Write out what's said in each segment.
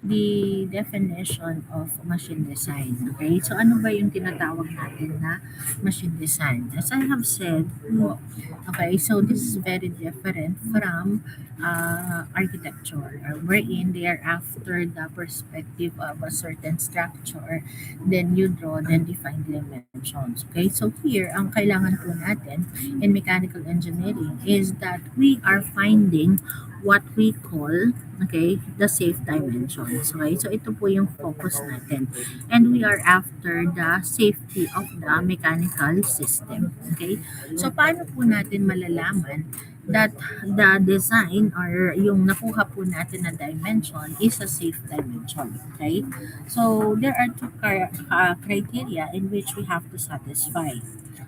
the definition of machine design. Okay? So ano ba yung tinatawag natin na machine design? As I have said po, okay, so this is very different from architecture, wherein they are after the perspective of a certain structure, then you draw, then define the dimensions. Okay? So here, ang kailangan po natin in mechanical engineering is that we are finding what we call, okay, the safe dimensions. Okay, so ito po yung focus natin. And we are after the safety of the mechanical system. Okay, so paano po natin malalaman that the design or yung nakuha po natin na dimension is a safe dimension. Okay, so there are two criteria in which we have to satisfy.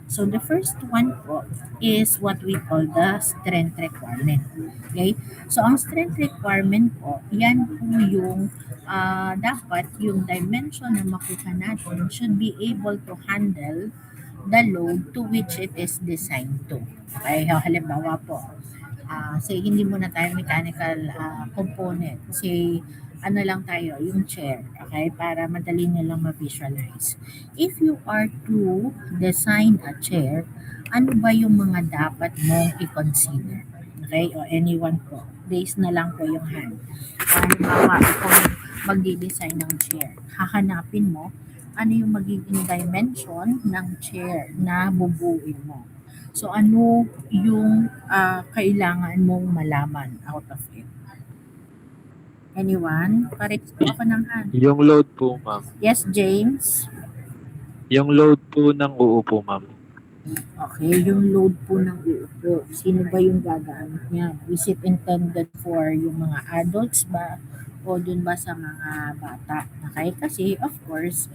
So the first one po is what we call the strength requirement. Okay? So ang strength requirement po, yan po yung dapat yung dimension na makuha natin should be able to handle the load to which it is designed to. Okay? Halimbawa po, say hindi muna tayo mechanical component. Say ano lang tayo, yung chair, okay? Para madali nyo lang ma-visualize. If you are to design a chair, ano ba yung mga dapat mong i-consider? Okay? O anyone po. Base na lang po yung hand. Halimbawa, kung magdi-design ng chair, hahanapin mo ano yung magiging dimension ng chair na bubuin mo. So, ano yung kailangan mong malaman out of it? Anyone? Parex po Y- ako ng hand. yung load po, ma'am. Yes, James? Yung load po ng uupo, ma'am. Okay, yung load po ng uupo. Sino ba yung gagamit niya? Is it intended for yung mga adults ba? O dun ba sa mga bata? Okay, kasi of course,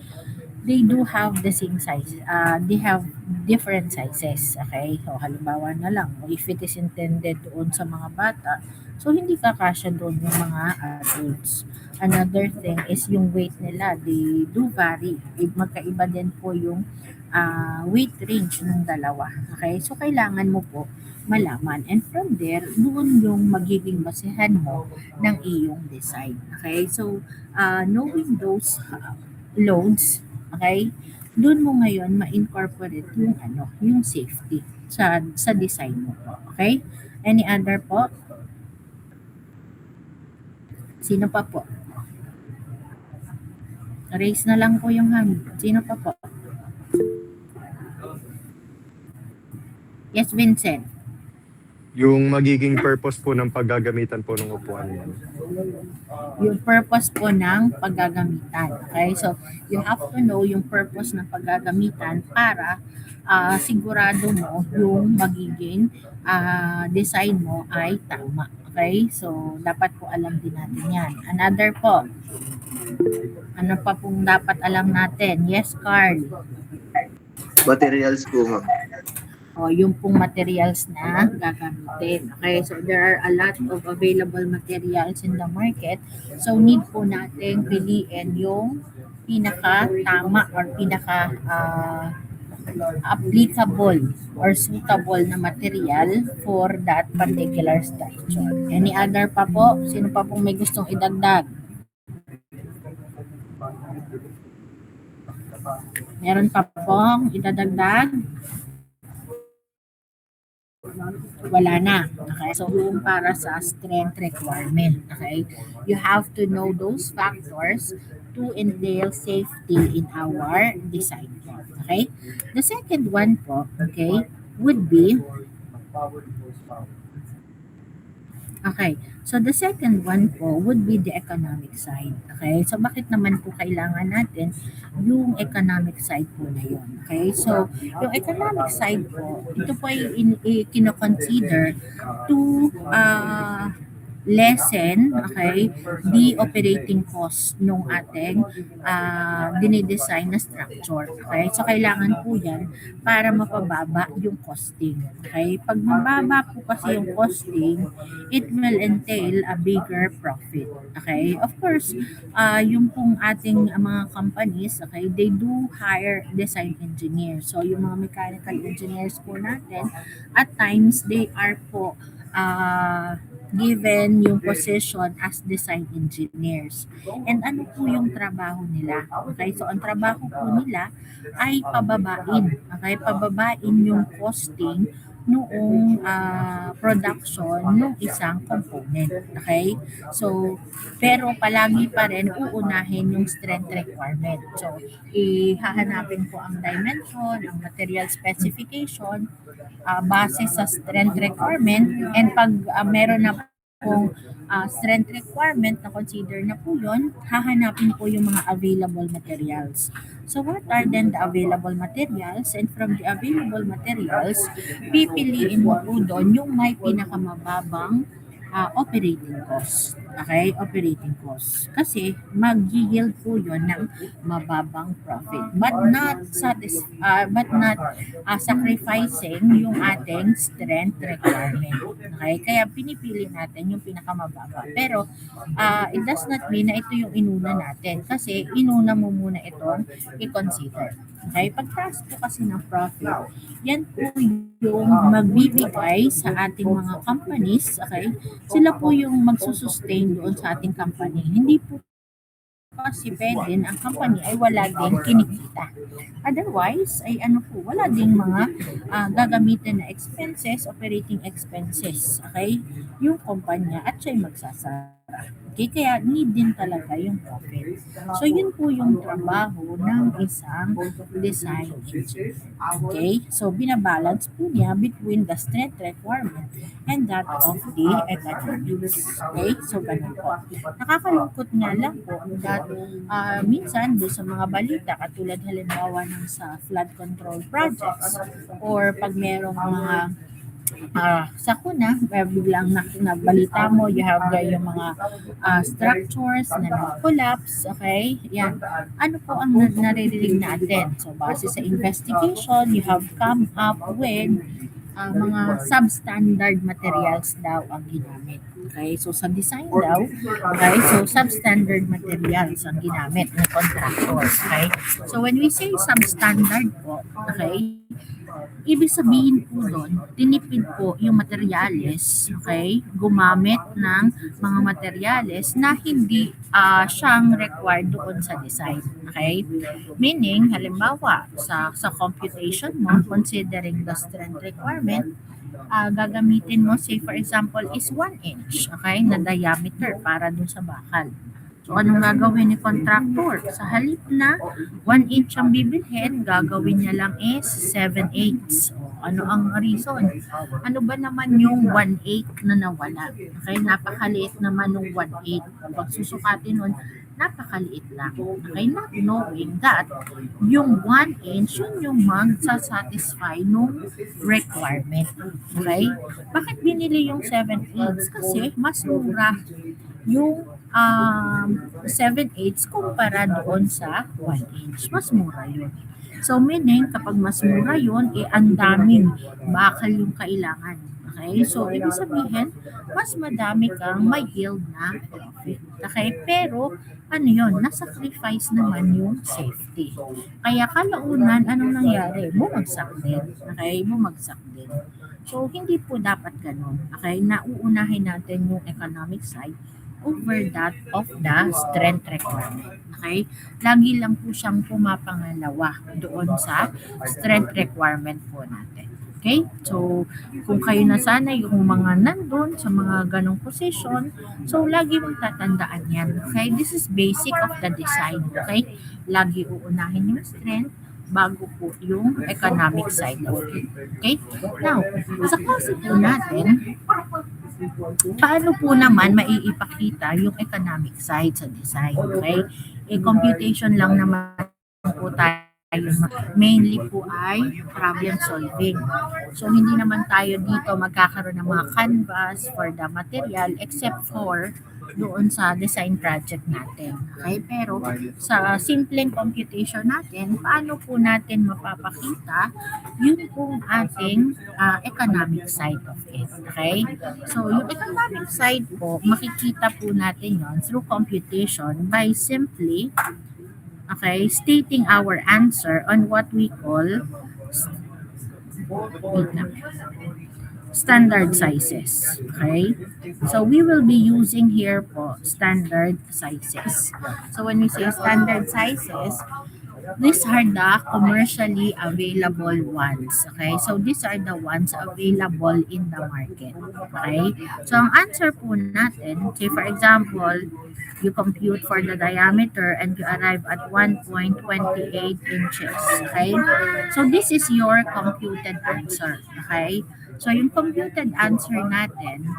they do have the same size. They have different sizes. Okay? So, halimbawa na lang, if it is intended doon sa mga bata, so hindi kakasya doon yung mga adults. Another thing is yung weight nila. They do vary. Magkaiba din po yung weight range ng dalawa. Okay? So, kailangan mo po malaman. And from there, doon yung magiging basehan mo ng iyong design. Okay? So, knowing those loads, okay, doon mo ngayon ma-incorporate yung ano, yung safety sa design mo po. Okay? Any other po? Sino pa po? Raise na lang po yung hand. Sino pa po? Yes, Vincent. Yung magiging purpose po ng paggagamitan po ng upuan yan. Yung purpose po ng paggagamitan. Okay? So, you have to know yung purpose ng paggagamitan para sigurado mo yung magiging design mo ay tama. Okay? So, dapat po alam din natin yan. Another po, ano pa pong dapat alam natin? Yes, Carl. Materials po, ma'am. O, yung pong materials na gagamitin. Okay, so there are a lot of available materials in the market. So, need po natin piliin yung pinaka-tama or applicable or suitable na material for that particular structure. Any other pa po? Sino pa pong may gustong idagdag? Meron pa pong idadagdag? Wala na. Okay? So, yung para sa strength requirement. Okay? You have to know those factors to entail safety in our design po. Okay? The second one po, okay, would be, okay, so the second one po would be the economic side. Okay? So, bakit naman po kailangan natin yung economic side po na yun? Okay? So, yung economic side po, ito po ay kino-consider to lessen, okay, the operating cost nung ating dinidesign na structure. Okay? So, kailangan po yan para mapababa yung costing. Okay? Pag mababa po kasi yung costing, it will entail a bigger profit. Okay? Of course, yung pong ating mga companies, okay, they do hire design engineers. So, yung mga mechanical engineers po natin, at times, they are po given yung position as design engineers. And ano po yung trabaho nila? Okay, so ang trabaho po nila ay pababain. Okay, pababain yung costing noong production ng isang component. Okay? So, pero palagi pa rin uunahin yung strength requirement. So, ihahanapin po ang dimension, ang material specification, base sa strength requirement, and pag meron na kung strength requirement na consider na po yun, hahanapin po yung mga available materials. So what are then the available materials? And from the available materials, pipiliin mo po doon yung may pinakamababang operating cost. Okay? Operating cost. Kasi mag-yield po yun ng mababang profit. But not sacrificing yung ating strength requirement. Okay? Kaya pinipili natin yung pinakamababa. Pero it does not mean na ito yung inuna natin. Kasi inuna mo muna itong i-consider. Okay? Pagtaas po kasi ng profit, yan po yung magbibigay sa ating mga companies, okay? Sila po yung magsusustain doon sa ating company. Hindi po kasi pwede ang company ay wala ding kinikita. Otherwise, ay ano po, wala ding mga gagamitin na expenses, operating expenses, okay? Yung kumpanya at siya'y magsasara. Okay, kaya need din talaga yung profit. So, yun po yung trabaho ng isang design engineer. Okay, so binabalance po niya between the strength requirement and that of the economics. Okay, so ganun po. Nakakalungkot nga lang po that minsan doon sa mga balita, katulad halimbawa ng sa flood control projects or pag merong mga sa kuna, biglang nabalita mo, you have yung mga structures na nag-collapse, okay? Yan. Ano po ang naririnig natin? So, base sa investigation, you have come up with mga substandard materials daw ang ginamit. Okay, so sa design daw, okay, so substandard materials ang ginamit ng contractor. Okay, so when we say substandard po, okay, ibig sabihin po doon, tinipid po yung materyales, okay, gumamit ng mga materyales na hindi siyang required doon sa design. Okay, meaning, halimbawa, sa computation mo, considering the strength requirement, gagamitin mo, say for example, is 1 inch, okay, na diameter para dun sa bakal. So, anong gagawin ni contractor? Sa halip na 1 inch ang bibilhin, gagawin niya lang is 7/8. Ano ang reason? Ano ba naman yung 1/8 na nawala? Okay, napakaliit naman ng 1/8. Pag susukatin nun, napakaliit lang. Okay, not knowing that yung 1 inch, yun yung magsasatisfy nung requirement. Okay? Bakit binili yung 7/8? Kasi mas mura yung 7/8 kumpara doon sa 1 inch. Mas mura yun. So, meaning, kapag mas mura yun, ang daming bakal yung kailangan. Okay? So, ibig sabihin, mas madami kang may yield na profit. Okay? Pero, ano yun, nasacrifice naman yung safety. Kaya kalaunan, anong nangyari? Bumagsak din. Okay? Bumagsak din. So, hindi po dapat ganun. Okay? Nauunahin natin yung economic side over that of the strength requirement. Okay? Lagi lang po siyang pumapangalawa doon sa strength requirement po natin. Okay? So, kung kayo na sana yung mga nandun sa mga ganong position, so lagi mong tatandaan yan. Okay? This is basic of the design. Okay? Lagi uunahin yung strength bago po yung economic side of it. Okay? Now, sa klase po natin, paano po naman maiipakita yung economic side sa design? Okay? Computation lang naman po tayo. Mainly po ay problem solving. So, hindi naman tayo dito magkakaroon ng mga canvas for the material except for doon sa design project natin. Okay? Pero sa simpleng computation natin, paano po natin mapapakita yun pong ating economic side of it. Okay? So, yung economic side po, makikita po natin yon through computation by simply stating our answer on what we call wait lang. standard sizes. Okay? So we will be using here po standard sizes. So when we say standard sizes, these are the commercially available ones. Okay? So these are the ones available in the market. Okay? So ang answer po natin, say for example, you compute for the diameter and you arrive at 1.28 inches. Okay? So this is your computed answer. Okay? So yung computed answer natin,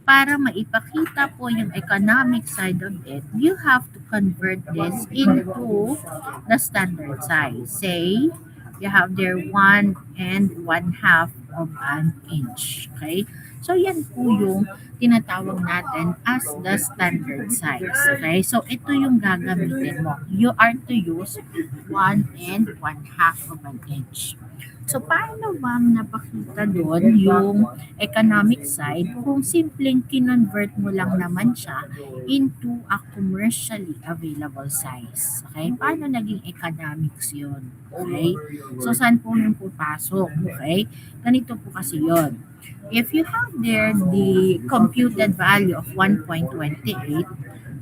para maipakita po yung economic side of it, you have to convert this into the standard size. Say, you have there 1 and 1/2 of an inch. Okay? So, yan po yung tinatawag natin as the standard size. Okay? So, ito yung gagamitin mo. You are to use 1 and 1/2 of an inch. So, paano ba napakita doon yung economic side kung simpleng kinonvert mo lang naman siya into a commercially available size? Okay? Paano naging economics yun? Okay? So, saan po yung pupasok? Okay? Ganito po kasi yun. If you have there the computed value of 1.28,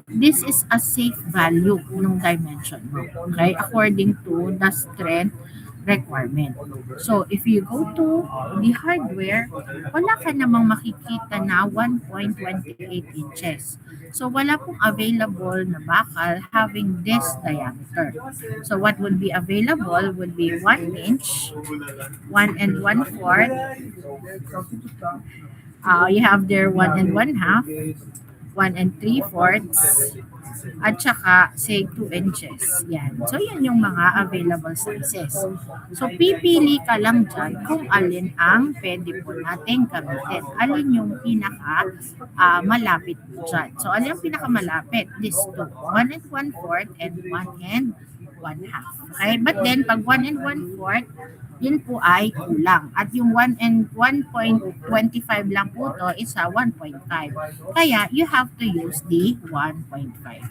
this is a safe value ng dimension mo. Okay? According to the strength requirement. So, if you go to the hardware, wala ka namang makikita na 1.28 inches. So, wala pong available na bakal having this diameter. So, what would be available would be 1 inch, 1 and 1/4. You have there 1 and 1/2, 1 and 3/4, at saka say 2 inches. Yan. So, yan yung mga available sizes. So, pipili ka lang dyan kung alin ang pwede po natin gamitin. Alin yung pinaka malapit po dyan. So, alin yung pinaka malapit? This two. 1 and 1/4 and 1 and 1/2. Okay? But then, pag 1 and 1/4, yun po ay kulang. At yung 1.25 lang po to is 1.5. Kaya, you have to use the 1.5.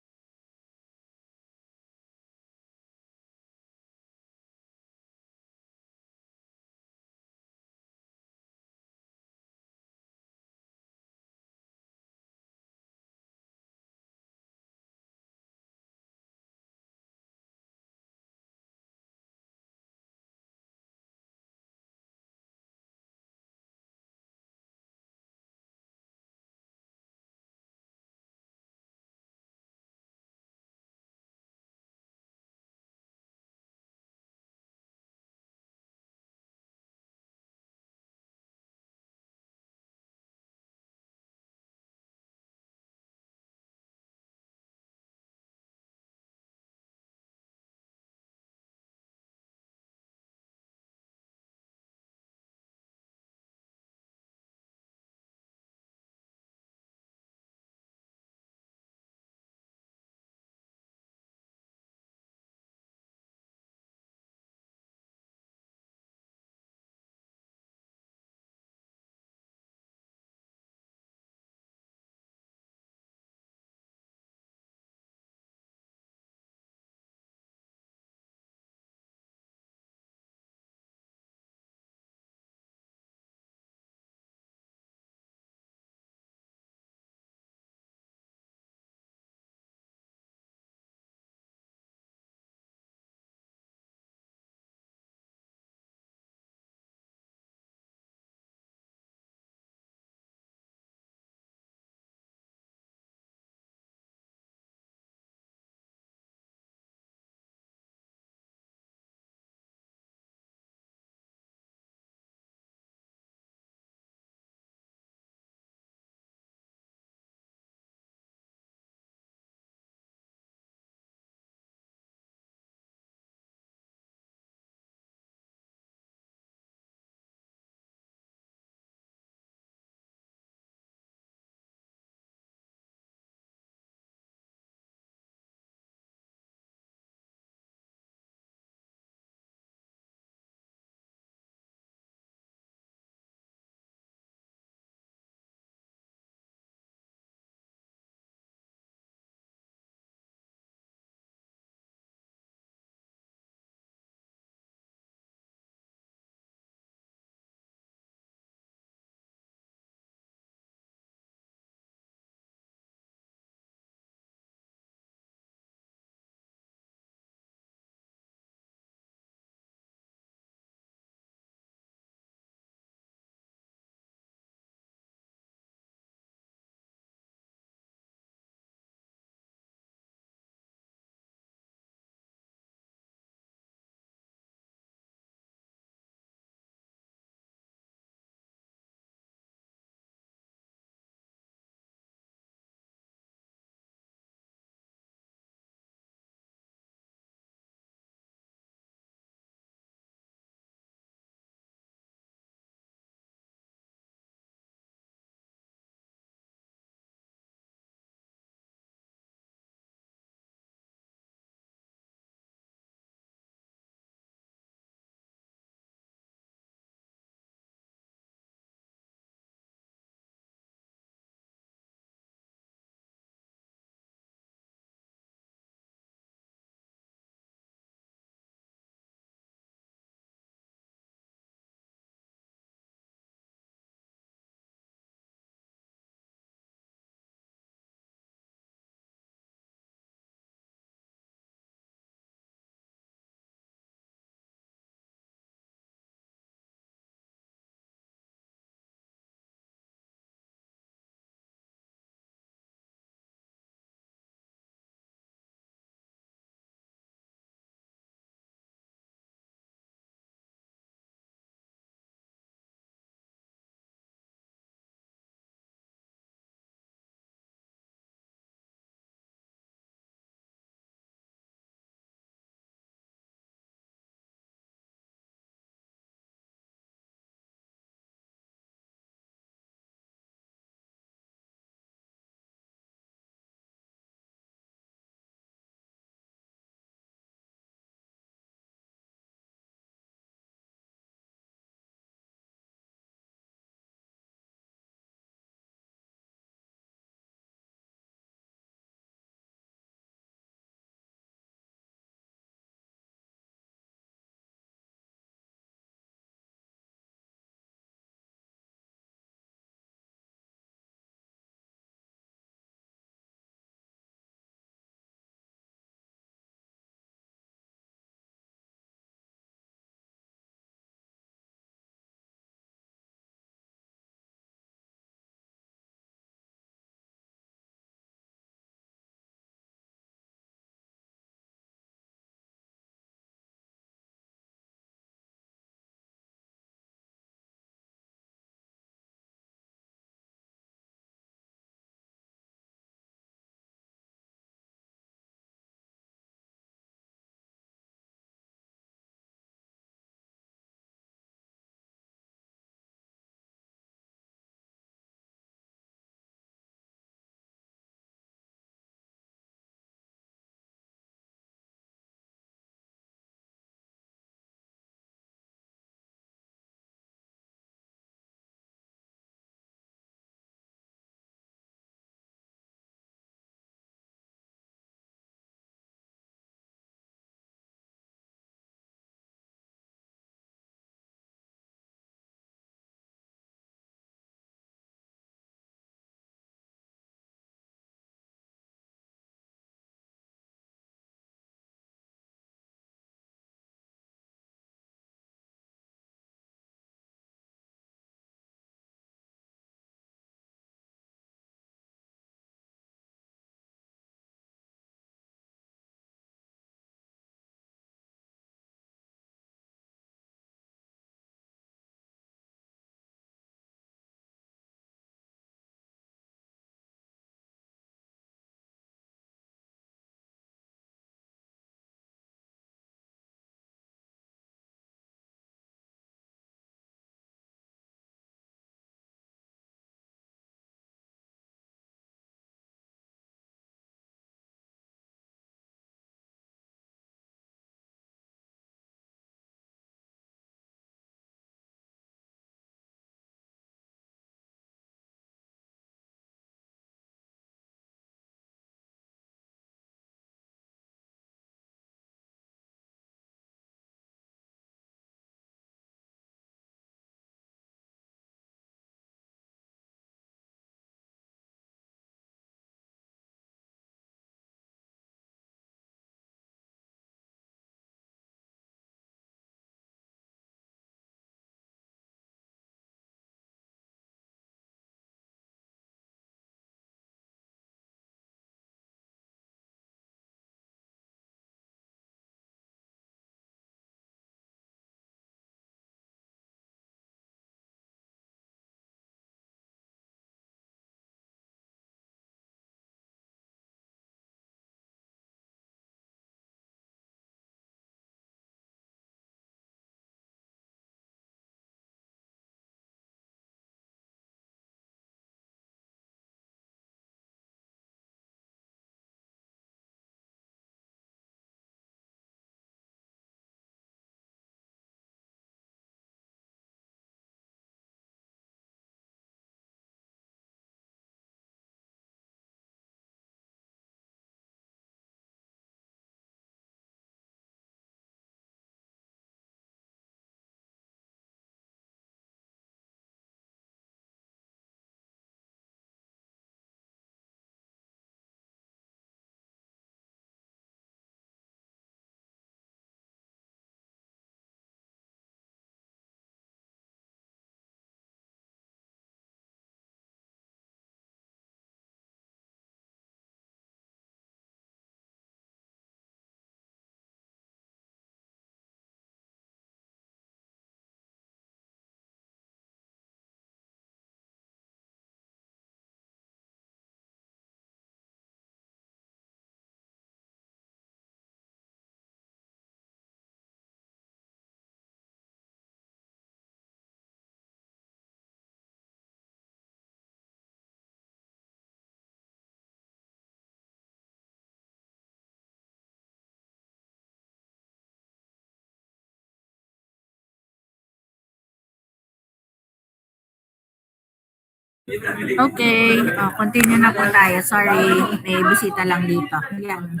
Okay, continue na po tayo. Sorry, may bisita lang dito. Yan.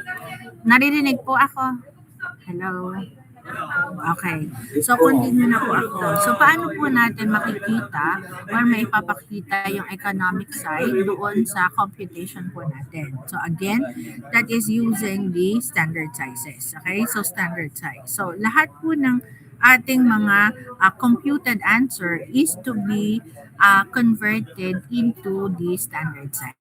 Naririnig po ako. Hello. Okay. So, continue na po ako. So, paano po natin makikita or may ipapakita yung economic side doon sa computation po natin? So, again, that is using the standard sizes. Okay? So, standard size. So, lahat po ng ating mga computed answer is to be converted into the standard size.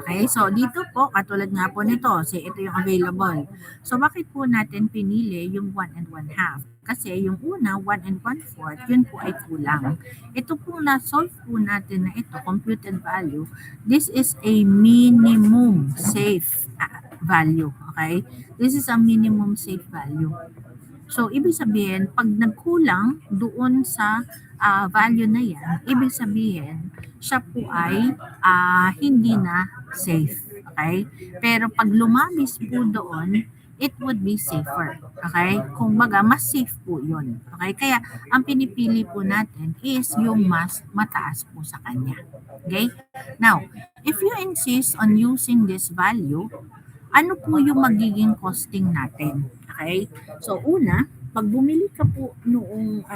Okay? So, dito po, katulad nga po nito, ito yung available. So, bakit po natin pinili yung 1 and 1/2? Kasi yung una, 1 and 1/4, yun po ay kulang. Ito po na-solve po natin na ito, computed value, this is a minimum safe value. Okay? This is a minimum safe value. So, ibig sabihin, pag nagkulang doon sa value na yan, ibig sabihin, siya po ay hindi na safe. Okay? Pero pag lumabis po doon, it would be safer. Okay? Kung baga, mas safe po yun. Okay? Kaya, ang pinipili po natin is yung mas mataas po sa kanya. Okay? Now, if you insist on using this value, ano po yung magiging costing natin? Okay? So, una, pag bumili ka po noong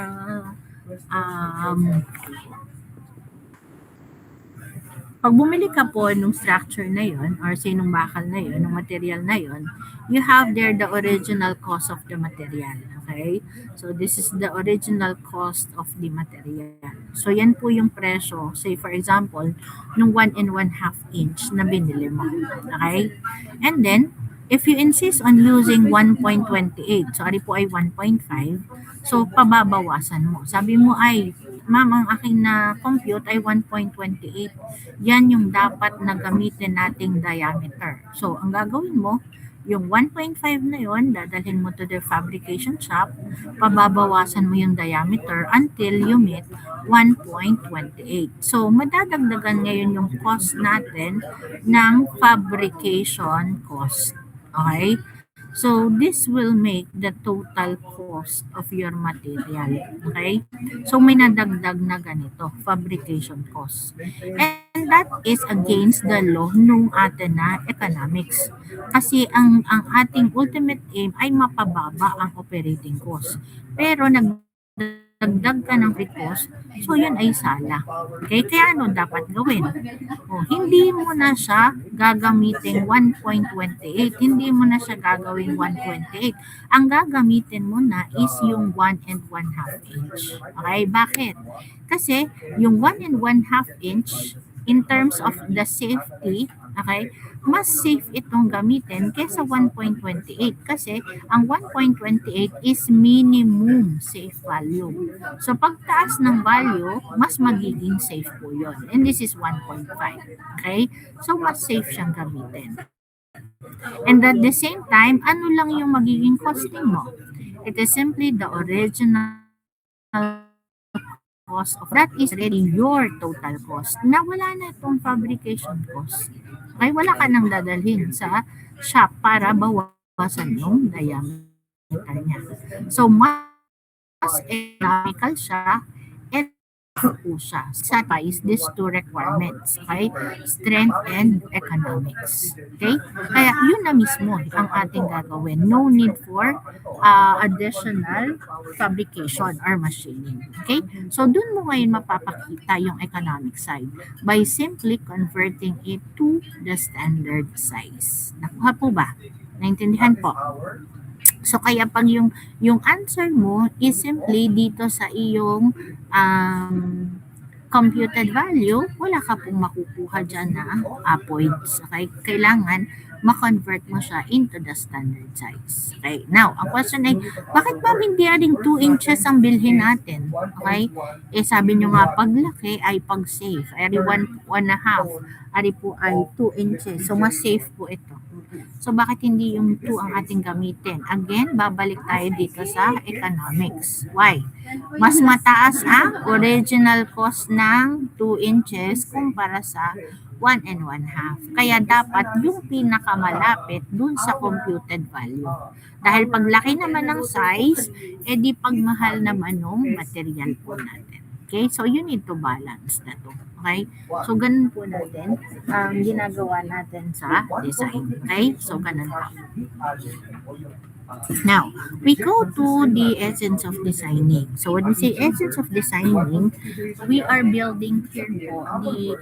pag bumili ka po nung structure na yon or sinong bakal na yon, nung material na yon, you have there the original cost of the material. Okay? So, this is the original cost of the material. So, yan po yung presyo. Say, for example, nung 1 and 1/2 inch na binili mo. Okay? And then, if you insist on using 1.28, sorry po ay 1.5, so pababawasan mo. Sabi mo ay, ma'am, ang aking na compute ay 1.28. Yan yung dapat na gamitin nating diameter. So, ang gagawin mo, yung 1.5 na yon, dadalhin mo to the fabrication shop, pababawasan mo yung diameter until you meet 1.28. So, madadagdagan ngayon yung cost natin ng fabrication cost. Okay? So, this will make the total cost of your material. Okay? So, may nadagdag na ganito, fabrication cost. And that is against the law nung atin na economics. Kasi ang ating ultimate aim ay mapababa ang operating cost. Pero nagdagdag ka ng free cost, so yun ay sala. Okay? Kaya ano dapat gawin? Hindi mo na siya gagamitin 1.28. Hindi mo na siya gagawin 1.28. Ang gagamitin mo na is yung 1 and 1/2 inch. Okay? Bakit? Kasi yung 1 and 1/2 inch, in terms of the safety, okay, mas safe itong gamitin kaysa 1.28 kasi ang 1.28 is minimum safe value. So pagtaas ng value, mas magiging safe po yun. And this is 1.5. Okay? So mas safe siyang gamitin. And at the same time, ano lang yung magiging costing mo? It is simply the original cost of that is already your total cost na wala na itong fabrication cost. Okay, wala ka nang dadalhin sa shop para bawasan yung diameter niya. So, mas economical siya and po siya. Satisfies these two requirements, okay? Strength and economics. Okay? Kaya yun na mismo ang ating gagawin. No need for additional fabrication or machining. Okay? So, dun mo ngayon mapapakita yung economic side by simply converting it to the standard size. Nakuha po ba? Naintindihan po? So, kaya pag yung answer mo is simply dito sa iyong computed value, wala ka pong makukuha dyan na points. Okay? Kailangan ma-convert mo siya into the standard size. Okay? Now, ang question ay, bakit ba hindi aring 2 inches ang bilhin natin? Okay? Sabi nyo nga, paglaki ay pag-safe. Ari 1.5. Ari po ay 2 inches. So, mas safe po ito. So, bakit hindi yung 2 ang ating gamitin? Again, babalik tayo dito sa economics. Why? Mas mataas ang original cost ng 2 inches kumpara sa 1 and 1/2. Kaya dapat yung pinakamalapit dun sa computed value. Dahil pag laki naman ng size, edi pagmahal naman ng material po natin. Okay? So, you need to balance na to. Okay? So, ganun po natin ang ginagawa natin sa design. Okay? So, ganun po. Now, we go to the essence of designing. So, when we say essence of designing, we are building here po the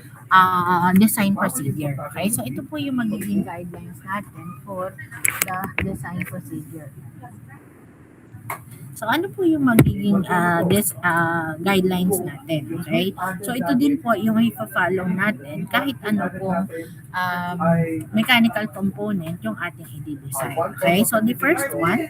design procedure. Okay? So, ito po yung magiging guidelines natin for the design procedure. So, ano po yung magiging guidelines natin? Okay? So, ito din po yung ipa-follow natin kahit ano pong mechanical component yung ating i-design. Okay? So, the first one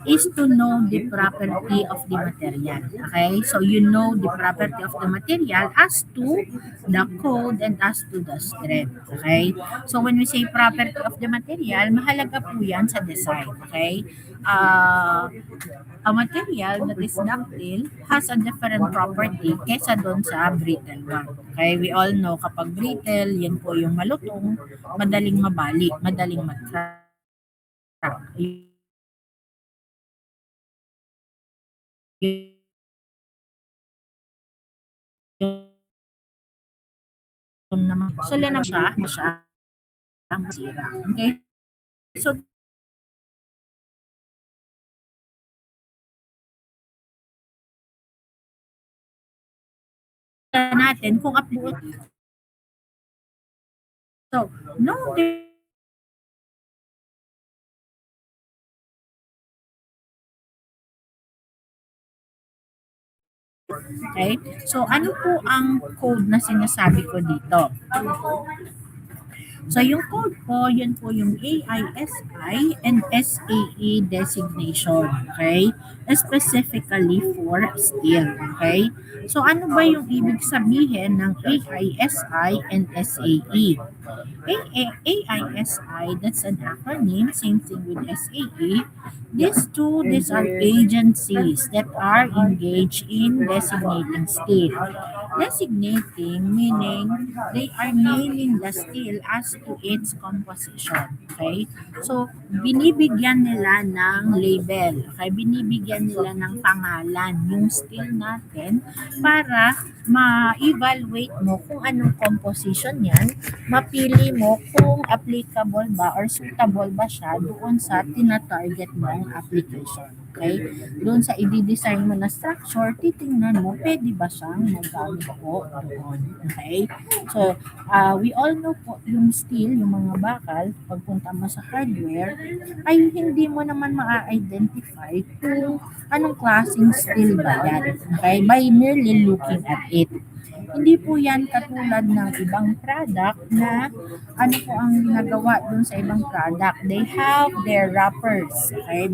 is to know the property of the material. Okay? So, you know the property of the material as to the code and as to the strength. Okay? So, when we say property of the material, mahalaga po yan sa design. Okay? A material that is ductile has a different property kesa doon sa brittle one. Okay, we all know kapag brittle, yan po yung malutong, madaling mabali, madaling mag-crack. Yung naman, sila na siya ang masira. Okay? So, natin kung applicable. So, no, okay? So, ano po ang code na sinasabi ko dito? So, yung code po, yun po yung AISI and SAE designation, okay? Specifically for steel, okay? So, ano ba yung ibig sabihin ng AISI and SAE? AISI, that's an acronym, same thing with SAE. These are agencies that are engaged in designating steel. Designating meaning they are naming the steel as to its composition. Okay? So, binibigyan nila ng label. Okay? Binibigyan nila ng pangalan yung steel natin para ma-evaluate mo kung anong composition yan, mapili mo kung applicable ba or suitable ba siya doon sa tina-target mong application. Okay? Doon sa i-design mo na structure, titingnan mo, pwede ba siyang magamit po doon. Okay? So, we all know po yung steel, yung mga bakal, pagpunta mo sa hardware, ay hindi mo naman ma-identify kung anong klaseng steel ba yan. Okay? By merely looking at it. Hindi po yan katulad ng ibang product na ano po ang ginagawa dun sa ibang product. They have their wrappers. Okay?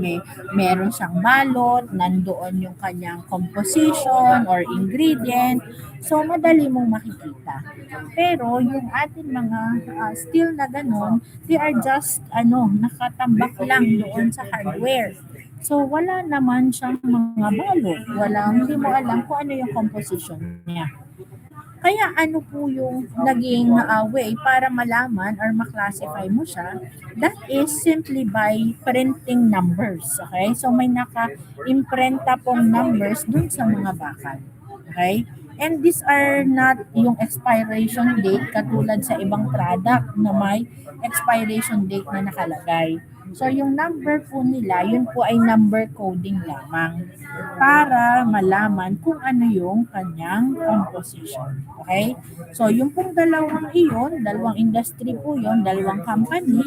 Meron siyang balot, nandoon yung kanyang composition or ingredient. So, madali mong makikita. Pero, yung ating mga steel na ganun, they are just nakatambak lang doon sa hardware. So, wala naman siyang mga balot. Hindi mo alam kung ano yung composition niya. Kaya ano po yung naging way para malaman or maklasify mo siya? That is simply by printing numbers. Okay? So may naka-imprenta pong numbers dun sa mga bakal. Okay? And these are not yung expiration date katulad sa ibang product na may expiration date na nakalagay. So yung number po nila, yun po ay number coding lamang para malaman kung ano yung kanyang composition. Okay? So yung pong dalawang industry po yun, dalawang company,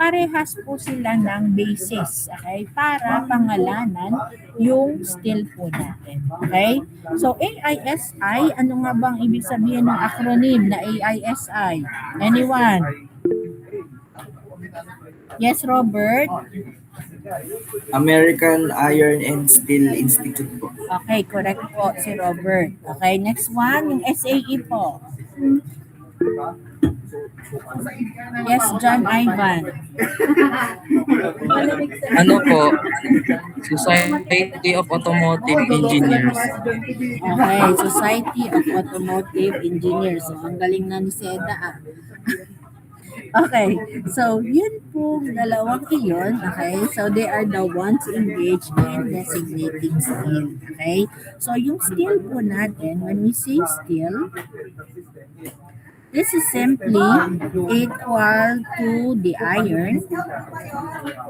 parehas po sila ng basis. Okay? Para pangalanan yung steel po natin. Okay? So AISI, ano nga bang ibig sabihin ng acronym na AISI? Anyone? Yes, Robert? American Iron and Steel Institute po. Okay, correct po si Robert. Okay, next one, yung SAE po. Yes, John Ivan. Ano po? Society of Automotive Engineers. Okay, Society of Automotive Engineers. So, ang galing na ni Seda. Okay, so yun po dalawang iyon, okay? So they are the ones engaged in designating steel, okay? So yung steel po natin, when we say steel, this is simply equal to the iron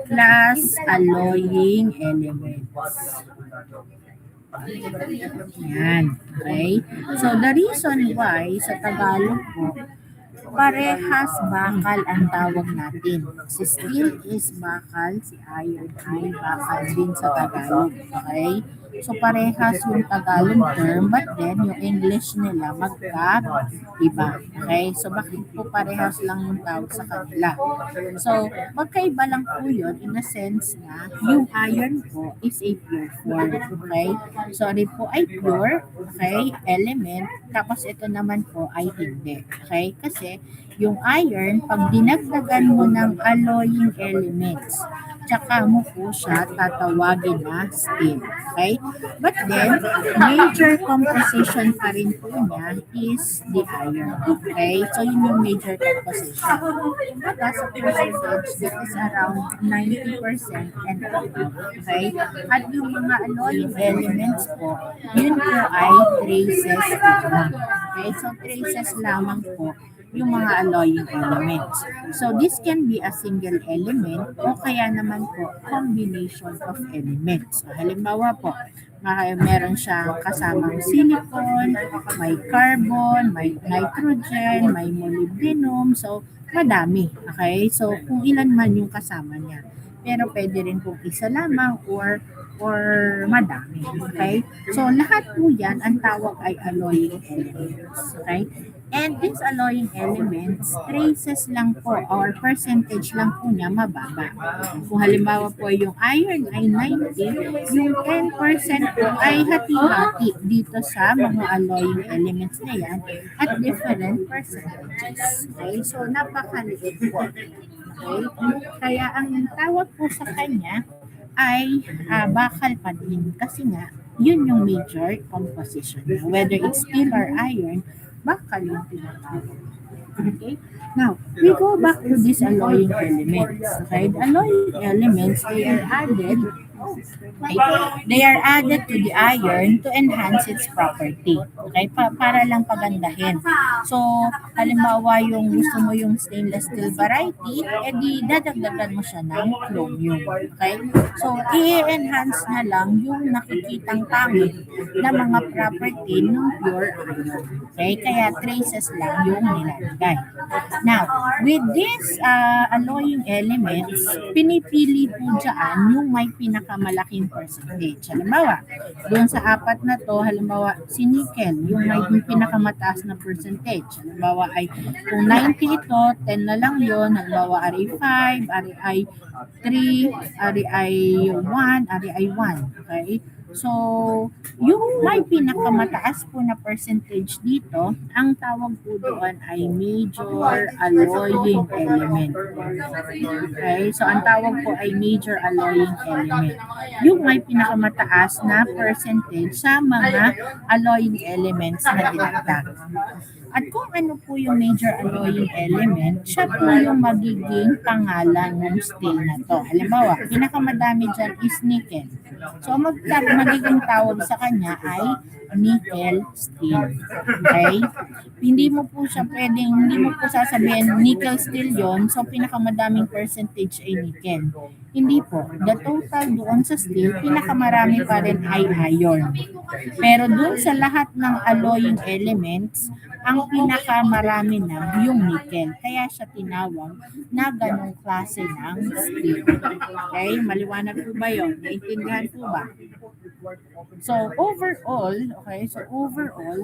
plus alloying elements. Yan, okay? So the reason why sa Tagalog po, parehas bakal ang tawag natin. Si steel is bakal, si iron ay bakal din sa Tagalog. Okay? So parehas yung Tagalog term, but then yung English nila magkaiba. Okay? So bakit po parehas lang yung tawag sa kanila? So magkaiba lang po yun in a sense na yung iron po is a pure form. Okay? So ano po ay pure, okay, element, tapos ito naman po ay hindi. Okay? Kasi yung iron, pag dinagdagan mo ng alloying elements, tsaka mo po siya tatawagin na steel. Okay? But then, major composition pa rin po niya is the iron. Okay? So, yun yung major composition. Kumbaga, sa percentage, that is around 90% and above. Okay? At yung mga alloying elements po, yun po ay traces lamang. Okay? So, traces lamang po yung mga alloying elements. So, this can be a single element o kaya naman po combination of elements. So, halimbawa po, meron siyang kasamang silicon, may carbon, may nitrogen, may molybdenum. So, madami. Okay? So, kung ilan man yung kasama niya. Pero pwede rin kung isa lamang or madami. Okay? So, lahat po yan, ang tawag ay alloying elements. Okay? And these alloying elements, traces lang po or percentage lang po niya mababa. Kung halimbawa po yung iron ay 90, yung 10% po ay hati-hati dito sa mga alloying elements na yan at different percentages. Okay? So, napakaliit po. Okay? Kaya ang tawag po sa kanya ay bakal pa din kasi nga yun yung major composition niya. Whether it's steel or iron, bakal yung tinatawag. Okay? Now, we go back to these alloying elements. Okay? The alloying elements, they are added to the iron to enhance its property. Okay? Para lang pagandahin. So, halimbawa yung gusto mo yung stainless steel variety, edi dadagdagan mo siya ng chromium. Okay? So, i-enhance na lang yung nakikitang pangit na mga property ng pure iron. Okay? Kaya traces lang yung nilalagay. Now, with these alloying elements, pinipili po dyan yung may pinakamalaking percentage. Halimbawa, doon sa apat na to, halimbawa si nickel, yung may pinakamataas na percentage. Halimbawa ay kung 90 ito, 10 na lang yun. Halimbawa ari 5, ari ay 3, ari ay 1, ari ay 1. Okay? So, yung may pinakamataas po na percentage dito, ang tawag po doon ay major alloying element. Okay? So, ang tawag po ay major alloying element. Yung may pinakamataas na percentage sa mga alloying elements na dinagdag. At kung ano po yung major alloying element, siya po yung magiging pangalan ng steel na to. Halimbawa, pinakamadami dyan is nickel. So, magiging tawag sa kanya ay nickel steel. Okay? Hindi mo po sasabihin nickel steel yon, so pinakamadaming percentage ay nickel. Hindi po. The total doon sa steel, pinakamarami pa rin ay iron. Pero doon sa lahat ng alloying elements, ang pinakamarami na yung nickel. Kaya siya tinawag na ganong klase ng steel. Okay? Maliwanag po ba yun? Naintindihan po ba? So, overall,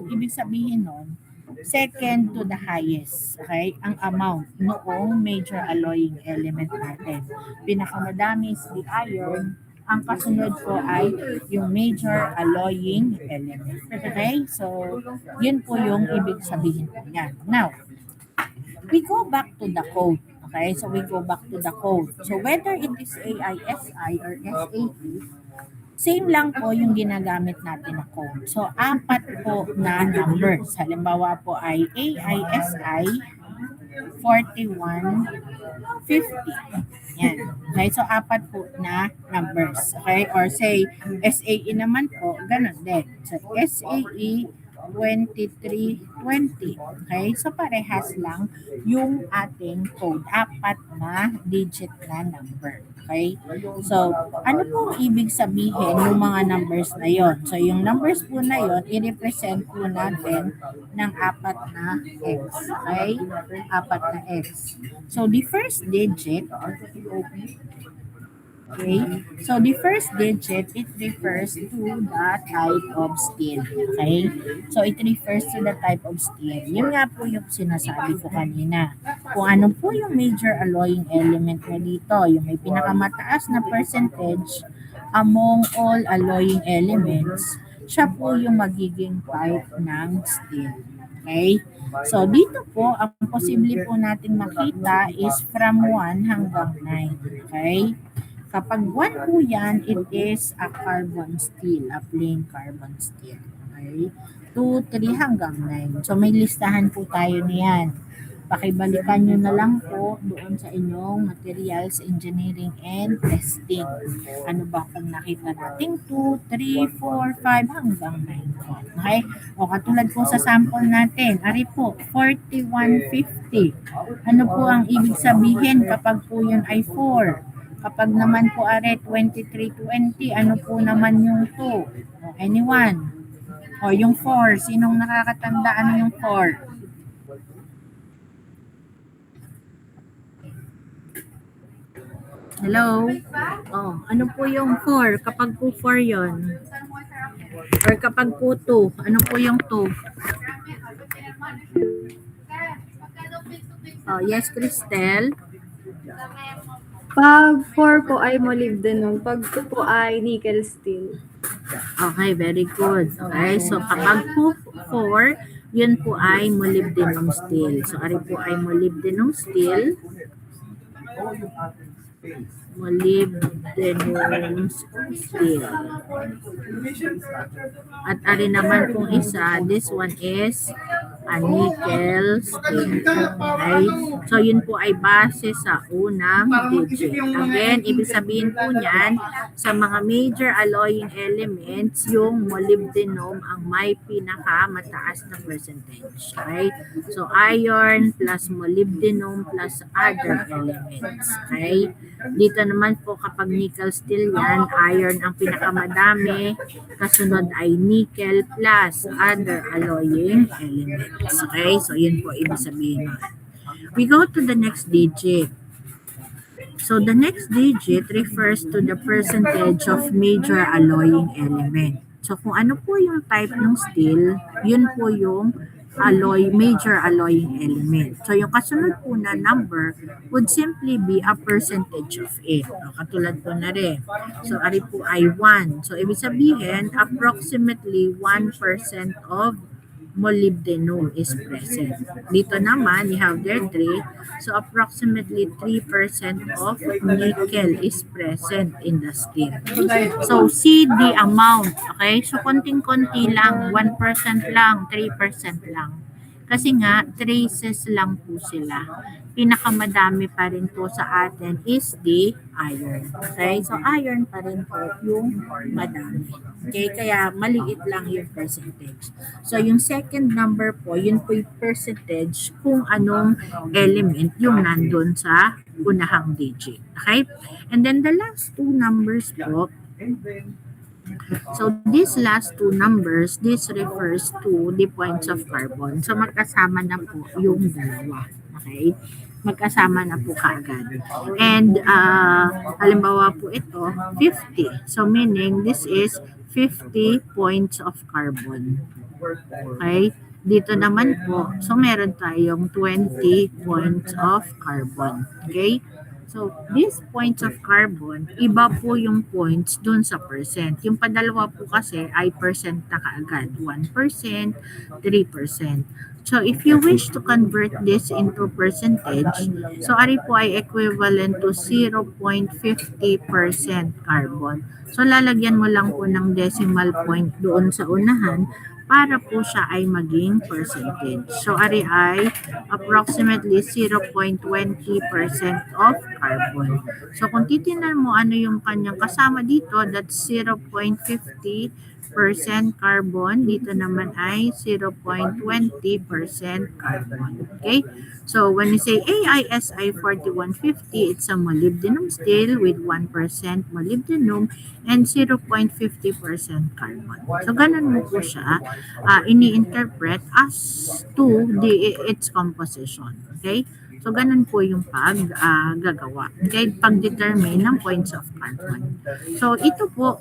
ibig sabihin nun, second to the highest, okay, ang amount noong major alloying element natin. Pinakamadami is the iron, ang kasunod po ay yung major alloying element. Okay? So, yun po yung ibig sabihin po niya. Now, we go back to the code. Okay? So, we go back to the code. So, whether it is AISI or SAE, same lang po yung ginagamit natin na code. So, 4 po na numbers. Halimbawa po ay AISI 4150. Yan. Okay, so apat po na numbers. Okay, or say, SAE naman po, ganun din. So, SAE 2320. Okay, so parehas lang yung ating code. Apat na digit na number. Okay, so ano po ibig sabihin ng mga numbers na yon? So yung numbers po na yon, i-represent po natin ng apat na X. Okay, apat na X. So the first digit, okay, so the first digit, it refers to the type of steel. Okay, so it refers to the type of steel. Yun nga po yung sinasabi ko kanina. Kung ano po yung major alloying element na dito, yung may pinakamataas na percentage among all alloying elements, siya po yung magiging type ng steel. Okay? So, dito po, ang posible po nating makita is from 1 hanggang 9. Okay? Kapag 1 po yan, it is a carbon steel, a plain carbon steel. Okay? 2, 3 hanggang 9. So, may listahan po tayo niyan. Pakibalikan nyo na lang po doon sa inyong materials, engineering, and testing. Ano ba kung nakita natin 2, 3, 4, 5 hanggang 9 po. Okay? O katulad po sa sample natin, ari po, 4150. Ano po ang ibig sabihin kapag po yun ay 4? Kapag naman po are 2320, ano po naman yung 2? O, anyone? O yung 4, sinong nakakatanda? Ano yung 4? Hello? Oh, ano po yung 4? Kapag po 4 yon. Or kapag po 2, ano po yung 2? Oh, yes, Cristel. Pag 4 po ay molybdenum, pag 2 po ay nickel steel. Okay, very good. Okay, so kapag po 4, yun po ay molybdenum steel. So, ari po ay molybdenum steel. Molybdenum steel. At ari naman pong isa, this one is a nickel steel. Okay? So, yun po ay base sa unang digit. Again, ibig sabihin po niyan, sa mga major alloying elements, yung molybdenum ang may pinakamataas na percentage. Okay? So, iron plus molybdenum plus other elements. Okay? Dito naman po kapag nickel steel yan, iron ang pinakamadami, kasunod ay nickel plus other alloying elements. Okay, so yun po ibig sabihin nun. We go to the next digit. So the next digit refers to the percentage of major alloying element. So kung ano po yung type ng steel, yun po yung major alloying element. So yung kasunod po na number would simply be a percentage of it. O, katulad po na rin. So ari po ay 1. So ibig sabihin, approximately 1% of molybdenum is present. Dito naman, we have there 3. So approximately 3% of nickel is present in the steel. So see the amount. Okay? So konting-konti lang, 1% lang, 3% lang. Kasi nga, traces lang po sila. Pinakamadami pa rin po sa atin is the iron. Okay? So iron pa rin po yung madami. Okay? Kaya maliit lang yung percentage. So yung second number po, yun po yung percentage kung anong element yung nandun sa unahang digit. Okay? And then the last two numbers po, so these last two numbers, this refers to the points of carbon. So magkasama na po yung dalawa. Okay? Magkasama na po kaagad. And halimbawa po ito, 50. So meaning this is 50 points of carbon. Okay? Dito naman po, so meron tayong 20 points of carbon. Okay? So, these points of carbon, iba po yung points dun sa percent. Yung padalawa po kasi ay percent na kaagad. 1%, 3%. So, if you wish to convert this into percentage, so ari po ay equivalent to 0.50% carbon. So, lalagyan mo lang po ng decimal point doon sa unahan para po siya ay maging percentage. So, ari ay approximately 0.20% of carbon. So, kung titingnan mo ano yung kanyang kasama dito, that's 0.50% carbon. Dito naman ay 0.20% carbon. Okay? So, when you say AISI 4150, it's a molybdenum steel with 1% molybdenum and 0.50% carbon. So, ganun mo po siya ini-interpret as to its composition. Okay? So, ganun po yung gagawa. Okay? Pag-determine ng points of carbon. So, ito po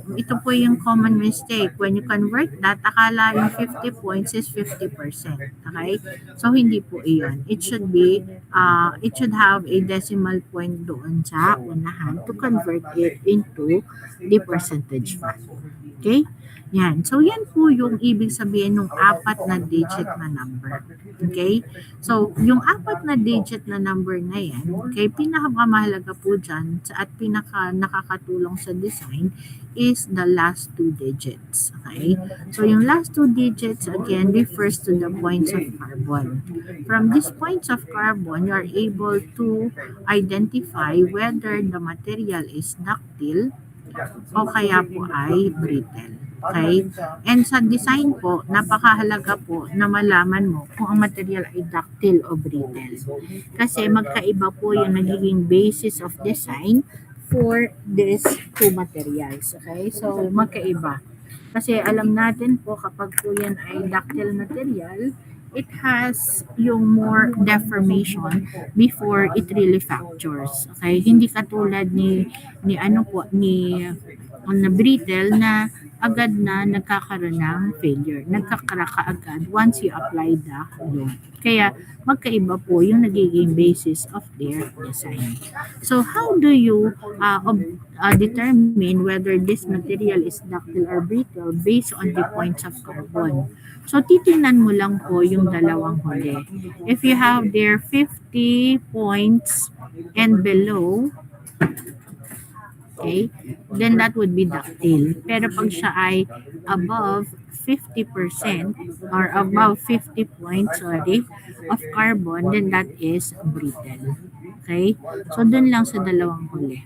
yung common mistake. When you convert that, akala yung 50 points is 50%. Okay? So, hindi po iyon. It should have a decimal point doon sa unahan to convert it into the percentage value. Okay? Yan. So, yan po yung ibig sabihin ng 4 na digit na number. Okay? So, yung 4 na digit na number na yan, okay, pinakamahalaga po dyan at nakakatulong sa design is the last 2 digits. Okay? So, yung last 2 digits, again, refers to the points of carbon. From these points of carbon, you are able to identify whether the material is ductile o kaya po ay brittle. Okay? And sa design po, napakahalaga po na malaman mo kung ang material ay ductile o brittle. Kasi magkaiba po yung nagiging basis of design for these two materials. Okay? So, magkaiba. Kasi alam natin po kapag po yan ay ductile material, it has yung more deformation before it really fractures. Okay? Hindi katulad ni brittle na agad na nagkakaroon ng failure. Nagkakraka agad once you apply the load. Kaya magkaiba po yung nagiging basis of their design. So how do you determine whether this material is ductile or brittle based on the points of carbon? So titingnan mo lang po yung dalawang huli. If you have their 50 points and below, okay, then that would be ductile. Pero pag siya ay above 50% or above 50 points, of carbon, then that is brittle. Okay? So, dun lang sa dalawang huli.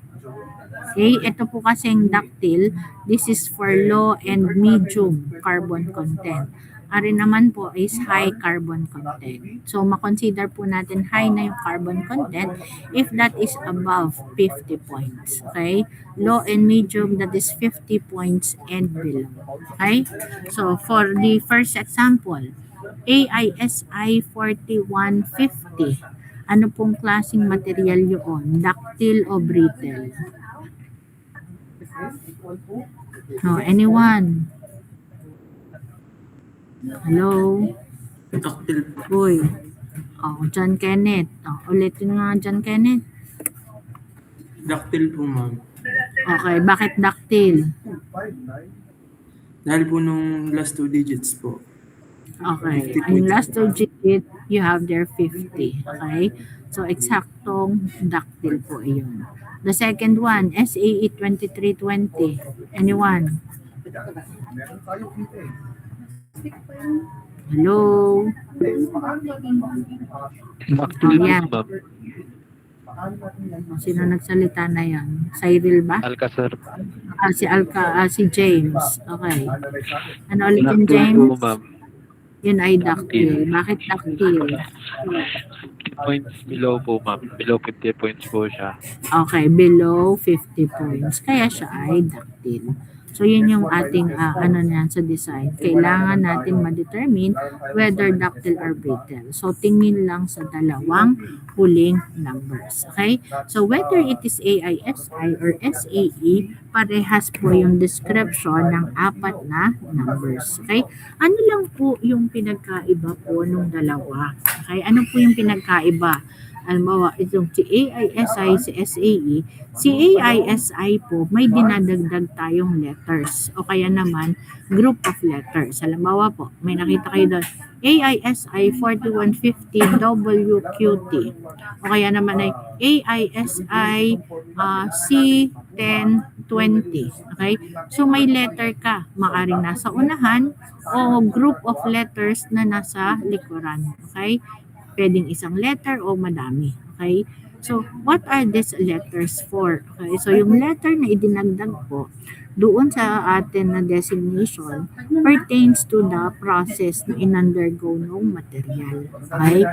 Okay? Ito po kasing ductile, this is for low and medium carbon content. Ari naman po is high carbon content. So, makonsider po natin high na yung carbon content if that is above 50 points. Okay? Low and medium, that is 50 points and below. Okay? So, for the first example, AISI 4150. Ano pong klaseng material yun? Ductile o brittle? Oh, anyone? Hello? Ductile. Uy. Oh, John Kenneth. Oh, ulitin nga, John Kenneth. Ductile po, ma'am. Okay, bakit ductile? Dahil po nung last 2 digits po. Okay, yung last 2 digit, you have there 50. Okay? So, eksaktong ductile po iyon. The second one, SAE 2320. Anyone? Hello? Ductile Ayan. ma'am. Sino nagsalita na yan? Cyril ba? Alcazar. Si James. Okay. Ano ulit yung Ductile James? po ma'am. Yun ay ductile. Bakit ductile? 50 points below po ma'am. Below 50 points po siya. Okay, below 50 points. Kaya siya ay ductile. So, yun yung ating sa design. Kailangan natin ma-determine whether ductile or brittle. So, tingin lang sa dalawang huling numbers. Okay? So, whether it is AISI or SAE, parehas po yung description ng 4 na numbers. Okay? Ano lang po yung pinagkaiba po nung dalawa? Okay? Ano po yung pinagkaiba? halimbawa, itong si AISI, si SAE, si AISI po, may dinadagdag tayong letters o kaya naman group of letters. Halimbawa po, may nakita kayo doon, AISI 4150 WQT o kaya naman ay AISI C1020. Okay? So may letter ka, makaring nasa unahan o group of letters na nasa likuran. Okay? Pwedeng isang letter o madami. Okay? So, what are these letters for? Okay? So, yung letter na idinagdag po, doon sa atin na designation pertains to the process na in-undergo ng material. Okay?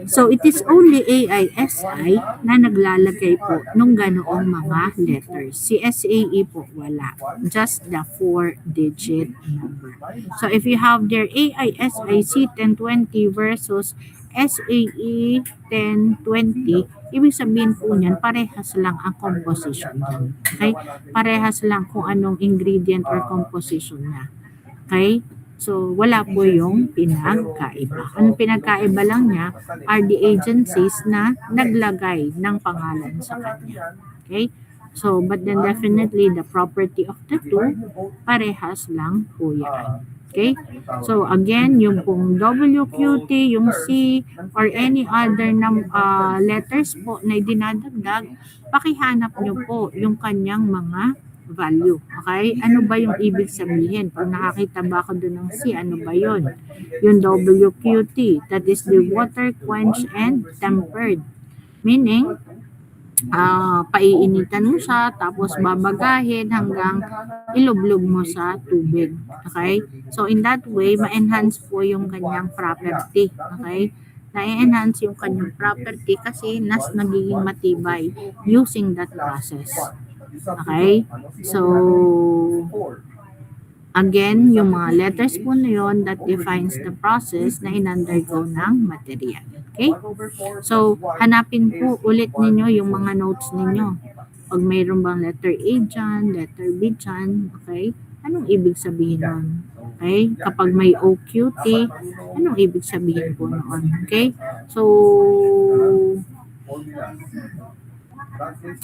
So, it is only AISI na naglalagay po nung ganoong mga letters. Si SAE po, wala. Just the 4-digit number. So, if you have their AISI C1020 versus SAE 1020, ibig sabihin po niyan, parehas lang ang composition niyan. Okay? Parehas lang kung anong ingredient or composition niya. Okay? So, wala po yung pinagkaiba. Ang pinagkaiba lang niya are the agencies na naglagay ng pangalan sa kanya. Okay? So, but then definitely the property of the two, parehas lang po yan. Okay? So, again, yung pong WQT, yung C, or any other letters po na dinadagdag, pakihanap nyo po yung kanyang mga value. Okay? Ano ba yung ibig sabihin? Pag nakakita ba ako doon ng C, ano ba yun? Yung WQT, that is the water, quench, and tempered. Meaning, paiinitan mo siya, tapos babagahin hanggang ilublob mo sa tubig. Okay? So, in that way, ma-enhance po yung kanyang property. Okay? Na-enhance yung kanyang property kasi nagiging matibay using that process. Okay? So, again, yung mga letters po na yun that defines the process na in-undergo ng material. Okay? So, hanapin po ulit ninyo yung mga notes ninyo. Pag mayroon bang letter A dyan, letter B dyan, okay? Anong ibig sabihin nun? Okay? Kapag may OQT, anong ibig sabihin po noon? Okay? So,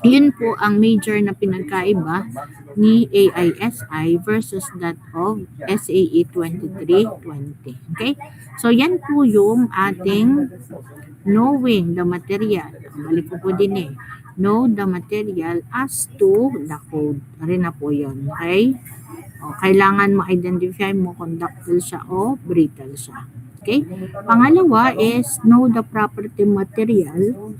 yun po ang major na pinagkaiba ni AISI versus that of SAE 2320. Okay? So, yan po yung ating knowing the material. Balik ko po din eh. Know the material as to the code. Rin na po yun. Okay? O, kailangan ma-identify mo kung ductile siya o brittle siya. Okay? Pangalawa is know the property material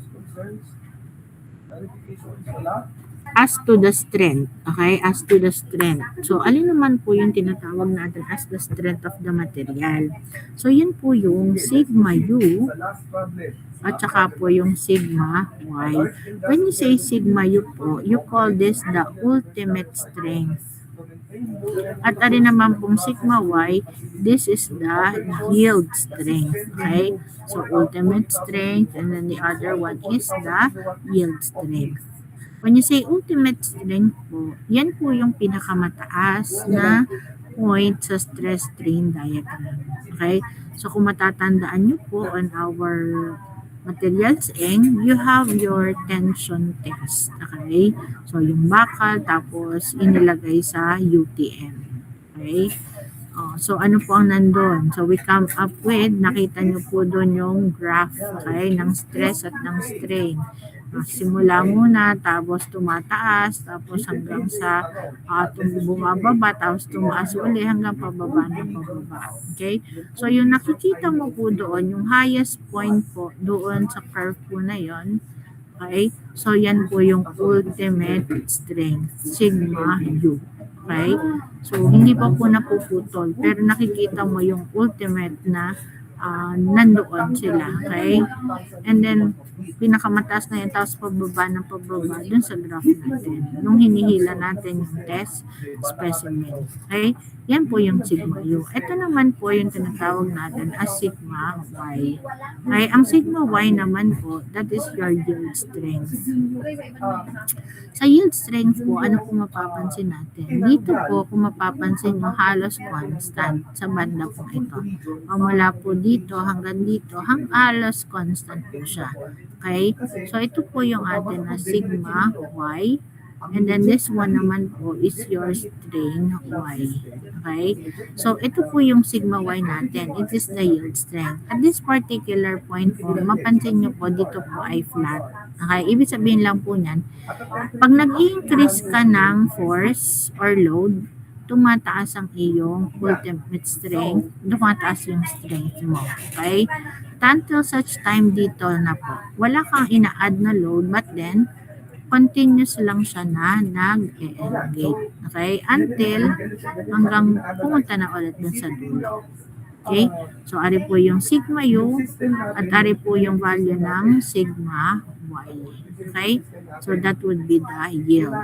as to the strength. Okay? As to the strength. So, alin naman po yung tinatawag natin as the strength of the material? So, yun po yung sigma U at saka po yung sigma Y. When you say sigma U po, you call this the ultimate strength. At alin naman pong sigma Y, this is the yield strength. Okay? So, ultimate strength and then the other one is the yield strength. When you say ultimate strength po, yan po yung pinakamataas na point sa stress strain diagram. Okay? So, kung matatandaan nyo po on our materials you have your tension test. Okay? So, yung bakal, tapos inilagay sa UTM. Okay? So, ano po ang nandun? So, we come up with, nakita nyo po doon yung graph, okay, ng stress at ng strain. Simula muna, tapos tumataas, tapos hanggang sa bumababa, tapos tumaas uli hanggang pababa na pababa. Okay? So, yung nakikita mo po doon, yung highest point po doon sa curve po na yon. Okay? So, yan po yung ultimate strength, sigma U. Okay? So, hindi pa po napuputol, pero nakikita mo yung ultimate na nandoon sila. Okay? And then, pinakamataas na yun, tapos pababa ng pababa dun sa graph natin. Nung hinihila natin yung test specimen. Okay? Yan po yung sigma U. Ito naman po yung tinatawag natin as sigma Y. Okay? Ang sigma Y naman po, that is your yield strength. Sa yield strength po, ano po mapapansin natin? Dito po, kung mapapansin nyo, halos constant sa banda po ito. Mula po dito, dito hanggang dito, halos constant po siya. Okay? So, ito po yung atin na sigma y. And then this one naman po is your strain y. Okay? So, ito po yung sigma y natin. It is the yield strength. At this particular point po, mapansin nyo po, dito po ay flat. Okay? Ibig sabihin lang po niyan, pag nag-increase ka ng force or load, tumataas ang iyong ultimate strength, tumataas yung strength mo. Okay? Until such time dito na po, wala kang ina-add na load, but then, continuous lang siya na nag-elongate. Okay? Until hanggang pumunta na ulit dun sa dulo. Okay? So, ari po yung sigma u at ari po yung value ng sigma y. Okay? So, that would be the yield.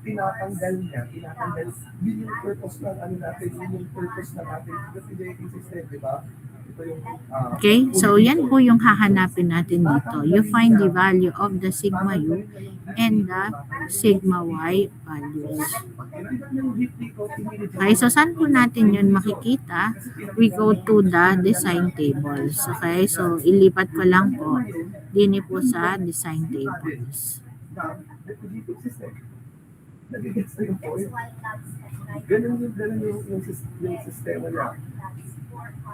Tinatanggal niya, yun yung purpose ng ano natin, yun yung purpose ng ating refrigerating system, di ba? Ito yung, Okay? So, yan po yung hahanapin natin dito. You find the value of the sigma u and the sigma y values. Okay? So, saan po natin yun makikita? We go to the design tables. Okay? So, ilipat ko lang po din po sa design tables. refrigerating system. Nagigits na yung point. Ganun yung sistema niya.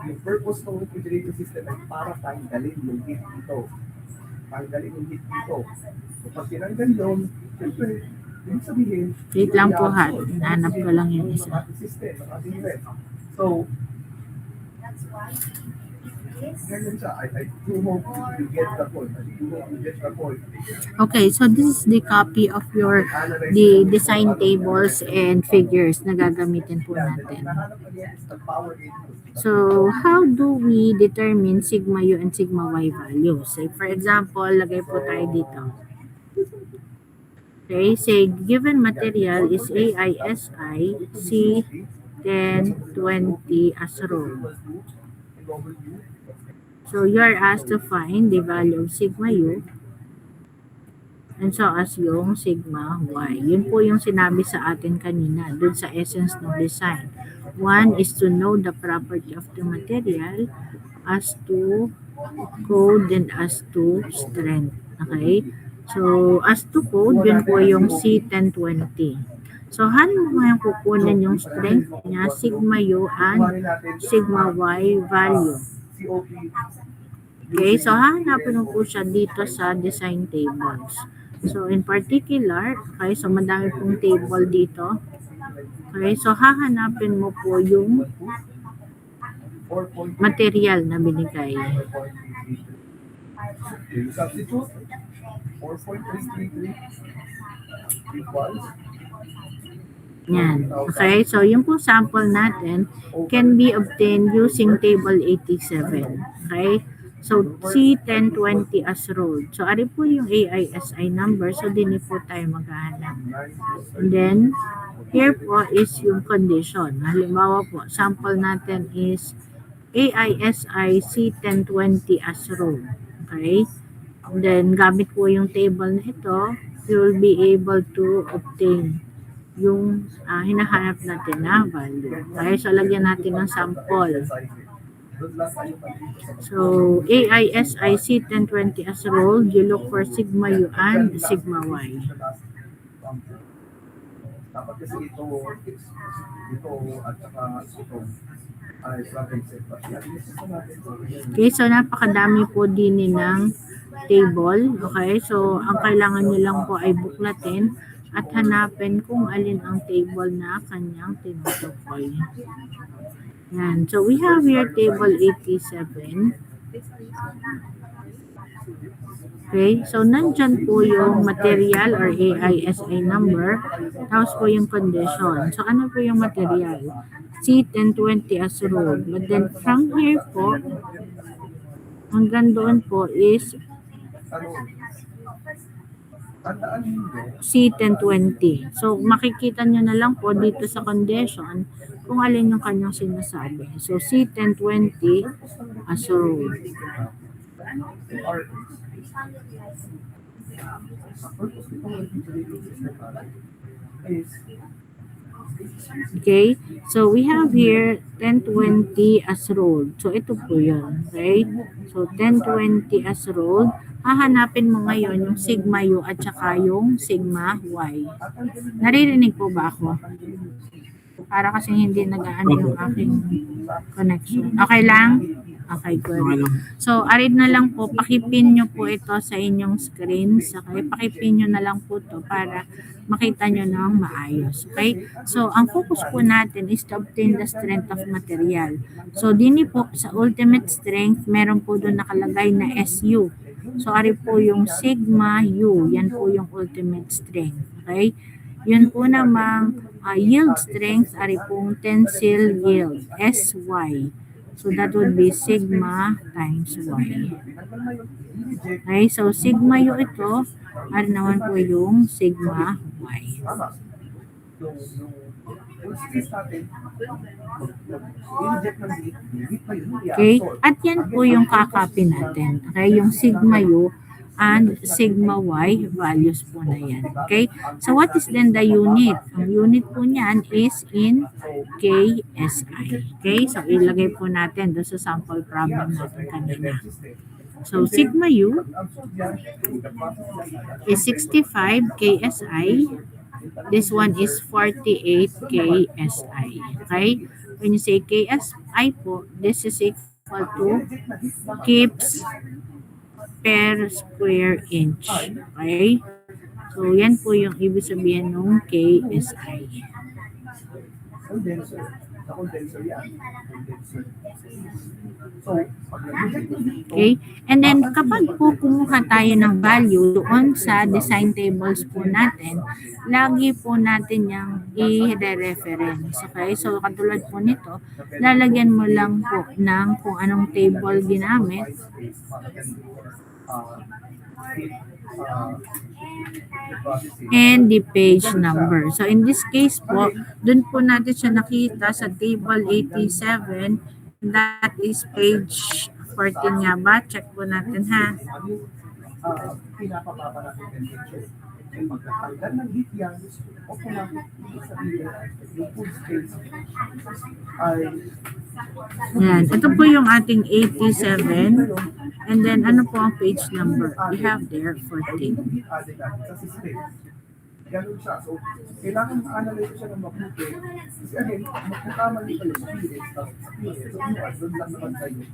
Yung purpose ng refrigerating system ay para tanggalin yung heat dito. Tanggalin yung heat dito. So, pag tinanggal yun, siyempre, ibig sabihin, Wait lang po ha. Hanap ko lang yung isa. system, ang ating ref. So, ganyan siya. I do hope you get the point. I do hope you get the point. Okay, so this is the copy of your the design tables and figures na gagamitin po natin. So, how do we determine sigma u and sigma y values? Say, for example, lagay po tayo dito. Okay, say, given material is AISI C1020 as rho. So, you are asked to find the value of sigma u and so as yung sigma y. Yun po yung sinabi sa atin kanina dun sa essence ng design. One is to know the property of the material, as to code, and as to strength. Okay? So, as to code, yun po yung C1020. So, ano mo yung kukunin yung strength niya, sigma u and sigma y value. Okay, so hahanapin mo po siya dito sa design tables. So, in particular, okay, so madami pong table dito. Okay, so hahanapin mo po yung material na binigay. Substitute 4.333 equals Yan. Okay, so yung po sample natin can be obtained using table 87. Okay, so C1020 as rolled. So, ari po yung AISI number. So, din po tayo maghahanap. And then, here po is yung condition. Halimbawa po, sample natin is AISI C1020 as rolled. Okay, and then, gamit po yung table na ito, you will be able to obtain yung hinahanap natin na value. Okay, so lagyan natin ng sample. So, AISI C1020 as rolled, you look for sigma u and sigma y. dapat kasi ito at saka ito ay Okay, so napakadami po din ng table. Okay, so ang kailangan nyo lang po ay buklatin at hanapin kung alin ang table na kanyang tinutukoy. Yan. So, we have here table 87. Okay, so nandyan po yung material or AISI number, tapos po yung condition. So, ano po yung material? C1020 as rolled. But then, from here po, hanggang doon po is C1020. So, makikita nyo na lang po dito sa condition kung alin yung kanyang sinasabi. So, C1020 as rolled. Okay? So, we have here 1020 as rolled. So, ito po yun. Okay? So, 1020 as rolled. Hahanapin mo ngayon yung sigma U at saka yung sigma Y. Naririnig po ba ako? Para kasi hindi nag-aano yung aking connection. Okay lang? Okay, good. Okay lang. So, arid na lang po, pakipin nyo po ito sa inyong screen. Okay, pakipin nyo na lang po to para makita nyo ng maayos. Okay? So, ang focus po natin is to obtain the strength of material. So, dini po sa ultimate strength, meron po doon nakalagay na SU. So, ari po yung sigma U. Yan po yung ultimate strength. Okay? Yun po namang yield strength, ari pong tensile yield, SY. So, that would be sigma times Y. Okay, so sigma U ito, ari naman po yung sigma Y. Yung space natin, inject ng heat pa yun, Okay, at yan po yung kakopy natin. Okay, yung sigma U and sigma Y values po na yan. Okay, so what is then the unit? Ang unit po niyan is in KSI. Okay, so ilagay po natin doon sa sample problem natin kanina. So sigma U is 65 KSI. This one is 48 KSI. Okay, when you say KSI po, this is equal to kips per square inch. Okay? So, yan po yung ibig sabihin ng KSI. condenser. Sa condenser yan. Condenser. So, pag nag-inject ng heat, Okay? And then, kapag po kumuha tayo ng value doon sa design tables po natin, lagi po natin yung i-reference. Okay? So, katulad po nito, lalagyan mo lang po ng kung anong table ginamit. And the page number. So, in this case po, dun po natin siya nakita sa table 87. That is page 14 nga ba? Check po natin ha. pinapababa natin temperature. So, pagkatanggal ng heat yan, automatic sabihin yung food space ay Yan. Ito po yung ating 87. And then, ano po ang page number? We have there 14. heat added sa system. Ganun siya. So, kailangan ma-analyze siya ng mabuti. Kasi again, magkakamali kayo sa periods. So, doon lang naman kayo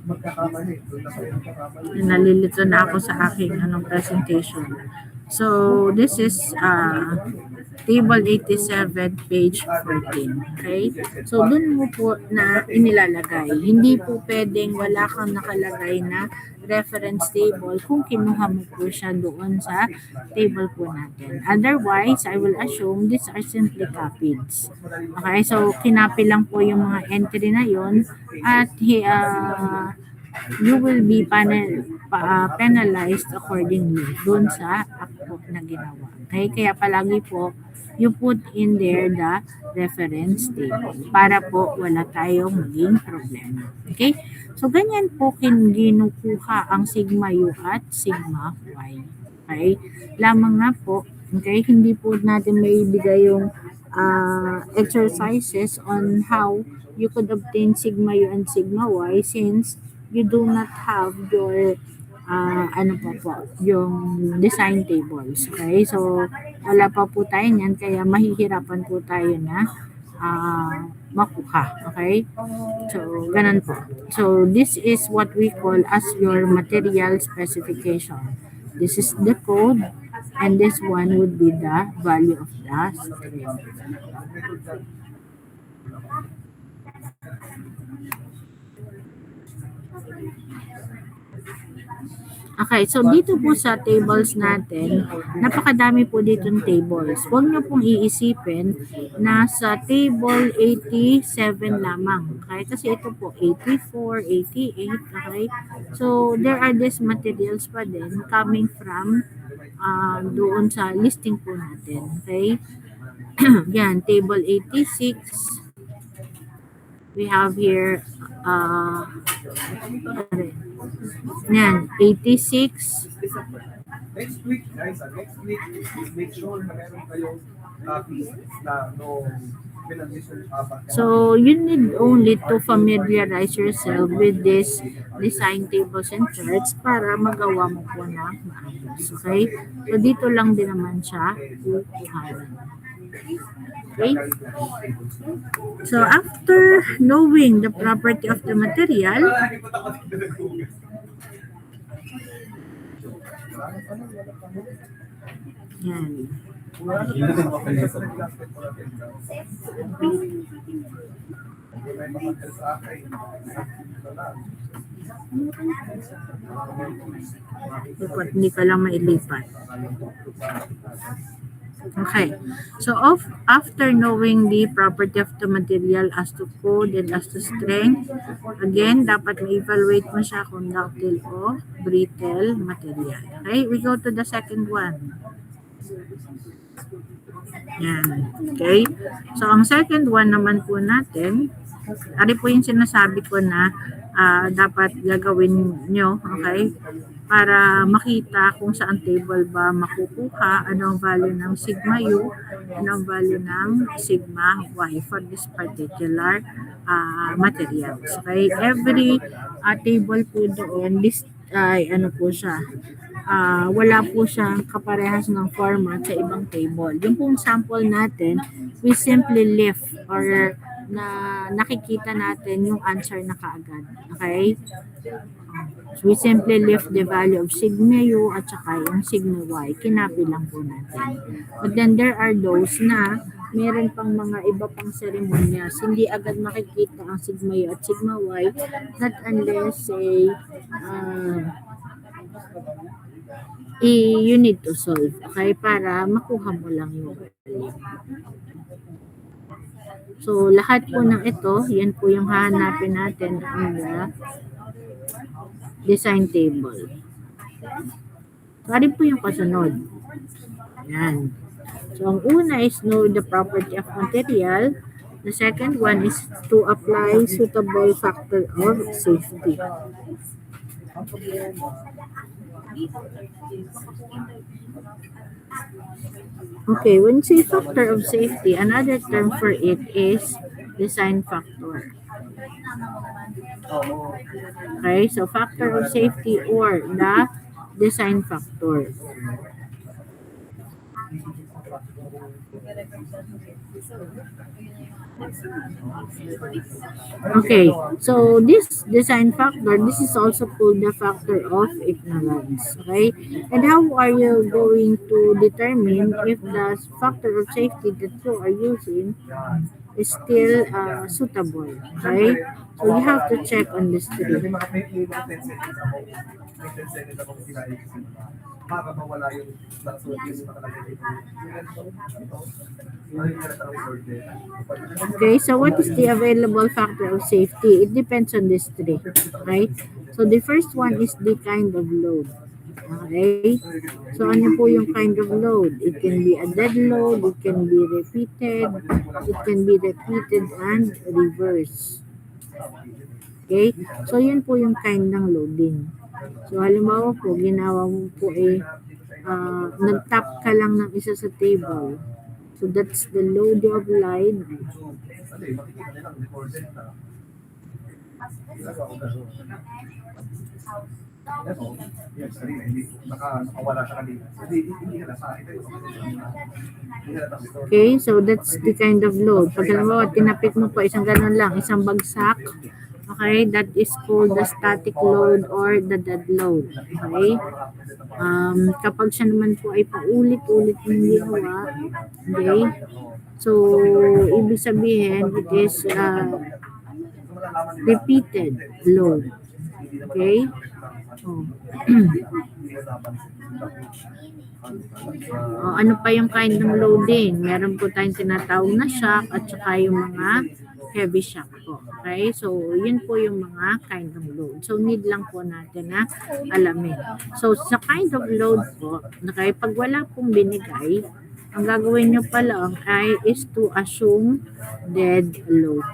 magkakamali. Doon na kayo magkakamali. Nalilito na ako sa aking presentation. So, this is table 87, page 14. Okay? So, dun mo po na inilalagay. Hindi po pwedeng wala kang nakalagay na reference table kung kinuha mo po siya doon sa table po natin. Otherwise, I will assume these are simply copied. Okay? So, kinapi lang po yung mga entry na yon at you will be penalized accordingly dun sa act po na ginawa. Okay? Kaya palagi po, you put in there the reference table para po wala tayong maging problema. Okay? So, ganyan po ginukuha ang sigma U at sigma Y. Okay? Lamang nga po, okay, hindi po natin may ibigay yung exercises on how you could obtain sigma U and sigma Y since you do not have your yung design tables. Okay? So, wala pa po tayo niyan, kaya mahihirapan po tayo na makuha. Okay? So, ganun po. So, this is what we call as your material specification. This is the code, and this one would be the value of the strength. Okay, so dito po sa tables natin, napakadami po dito ng tables. Huwag niyo pong iisipin na sa table 87 lamang. Okay, kasi ito po 84, 88, okay? So, there are these materials pa din coming from doon sa listing po natin. Okay? Yan, table 86. We have here yan, 86. Next week, guys, next week, make sure na meron kayong copies na no pinag-research habang So, you need only to familiarize yourself with this design tables and charts para magawa mo po na maayos. Okay? So, dito lang din naman siya kukuhanan. Okay? So, after knowing the property of the material, yan. Dapat hindi ka lang mailipat. Okay. So, after knowing the property of the material as to code and as to strength, again, dapat ma-evaluate mo siya kung ductile o brittle material. Okay? We go to the second one. Yan. Okay? So, ang second one naman po natin, ari po yung sinasabi ko na dapat gagawin nyo, okay? Para makita kung saan table ba makukuha, ano ang value ng sigma U, ano ang value ng sigma Y for this particular materials. Okay? Every table po doon, this ay ano po siya, wala po siyang kaparehas ng format sa ibang table. Yung pong sample natin, we simply lift or na nakikita natin yung answer na kaagad. Okay? So we simply lift the value of sigma U at saka yung sigma Y. Kinapi lang po natin. But then there are those na meron pang mga iba pang seremonyas. Hindi agad makikita ang sigma U at sigma Y not unless say you need to solve. Okay? Para makuha mo lang yung value. So, lahat po ng ito, yan po yung hahanapin natin on the design table. Pari po yung kasunod. Yan. So, ang una is know the property of material. The second one is to apply suitable factor of safety. Okay, when say factor of safety, another term for it is design factor. Okay, so factor of safety or the design factor. Okay, so this design factor, this is also called the factor of ignorance. Okay, and how are you going to determine if the factor of safety that you are using is still suitable? Okay, so you have to check on this three. para mawala yung nasulat yung nakalagay dito. Okay, so what is the available factor of safety? It depends on this three, right? So the first one is the kind of load. Okay? So ano po yung kind of load? It can be a dead load, it can be repeated, and reverse. Okay? So yun po yung kind ng loading. So halimbawa po, ginawa mo po nag-tap ka lang ng isa sa table. So that's the load you applied. Okay, so that's the kind of load. Pag halimbawa, tinapik mo po isang ganun lang, isang bagsak. Okay, that is called the static load or the dead load. Okay? Kapag siya naman po ay paulit-ulit yung ginawa, okay? So, ibig sabihin, it is repeated load. Okay? Oh. Ano pa yung kind ng loading? Meron po tayong tinatawag na shock at saka yung mga heavy shock po. Okay? So, yun po yung mga kind of load. So, need lang po natin na alamin. So, sa kind of load po, okay, pag wala pong binigay, ang gagawin nyo pa lang is to assume dead load.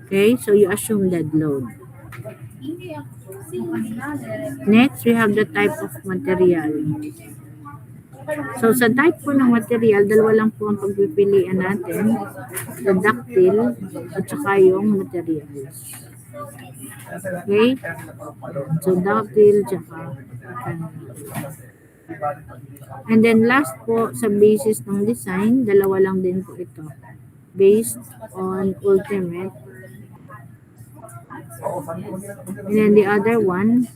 Okay? So, you assume dead load. Next, we have the type of material. So, sa type po ng material, dalawa lang po ang pagpipilian natin. The ductile at saka yung materials. Okay? So, ductile tsaka and then last po, sa basis ng design, dalawa lang din po ito. Based on ultimate. And then the other one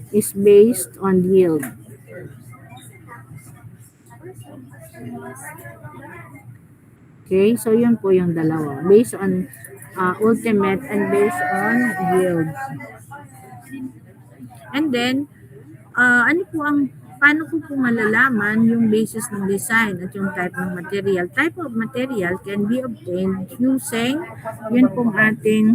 is based on yield. Okay, so yun po yung dalawa. Based on ultimate and based on yield. And then, paano ko po malalaman yung basis ng design at yung type ng material? Type of material can be obtained using yun pong ating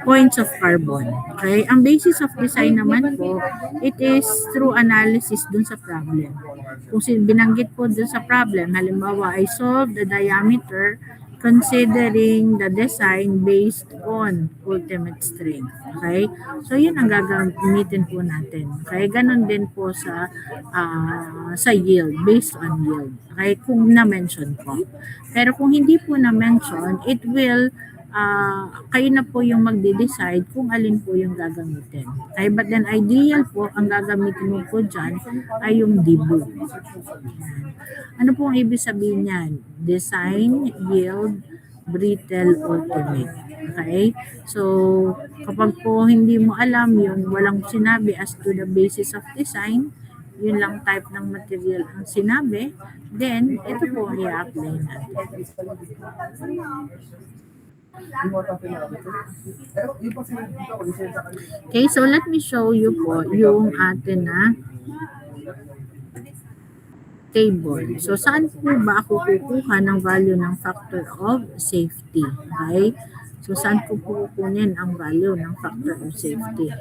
points of carbon. Okay? Ang basis of design naman po, it is through analysis dun sa problem. Kung binanggit po dun sa problem, halimbawa, I solve the diameter considering the design based on ultimate strength. Okay? So, yun ang gagamitin po natin. Okay? Ganon din po sa yield, based on yield. Okay? Kung na-mention po. Pero kung hindi po na-mention, it will kayo na po yung magde-decide kung alin po yung gagamitin. Okay? But then ideal po, ang gagamitin mo po dyan ay yung DBOO. Ano po ang ibig sabihin niyan? Design, yield, brittle, ultimate. Okay? So, kapag po hindi mo alam yung walang sinabi as to the basis of design, yun lang type ng material ang sinabi, then ito po i-apply natin. Okay, so let me show you po yung atin na table. So, saan po ba ako kukuha ng value ng factor of safety? Okay? So, saan ko po kukunin ang value ng factor of safety?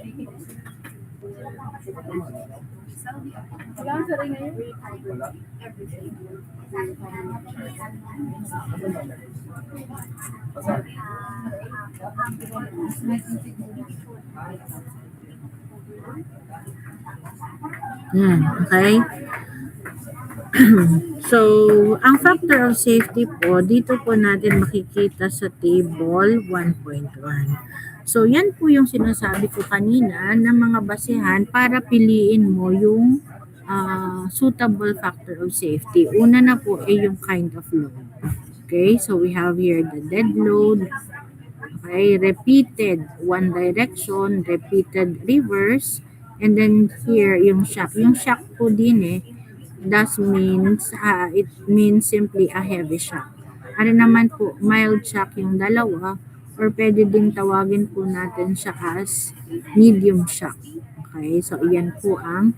Yan, okay? So, ang factor of safety po, dito po natin makikita sa table 1.1. So, yan po yung sinasabi ko kanina ng mga basehan para piliin mo yung suitable factor of safety. Una na po ay yung kind of load. Okay, so we have here the dead load. Okay, repeated one direction, repeated reverse, and then here yung shock. Yung shock po din that means, it means simply a heavy shock. Ano naman po, mild shock yung dalawa, or pwede din tawagin po natin siya as medium shock. Okay, so yan po ang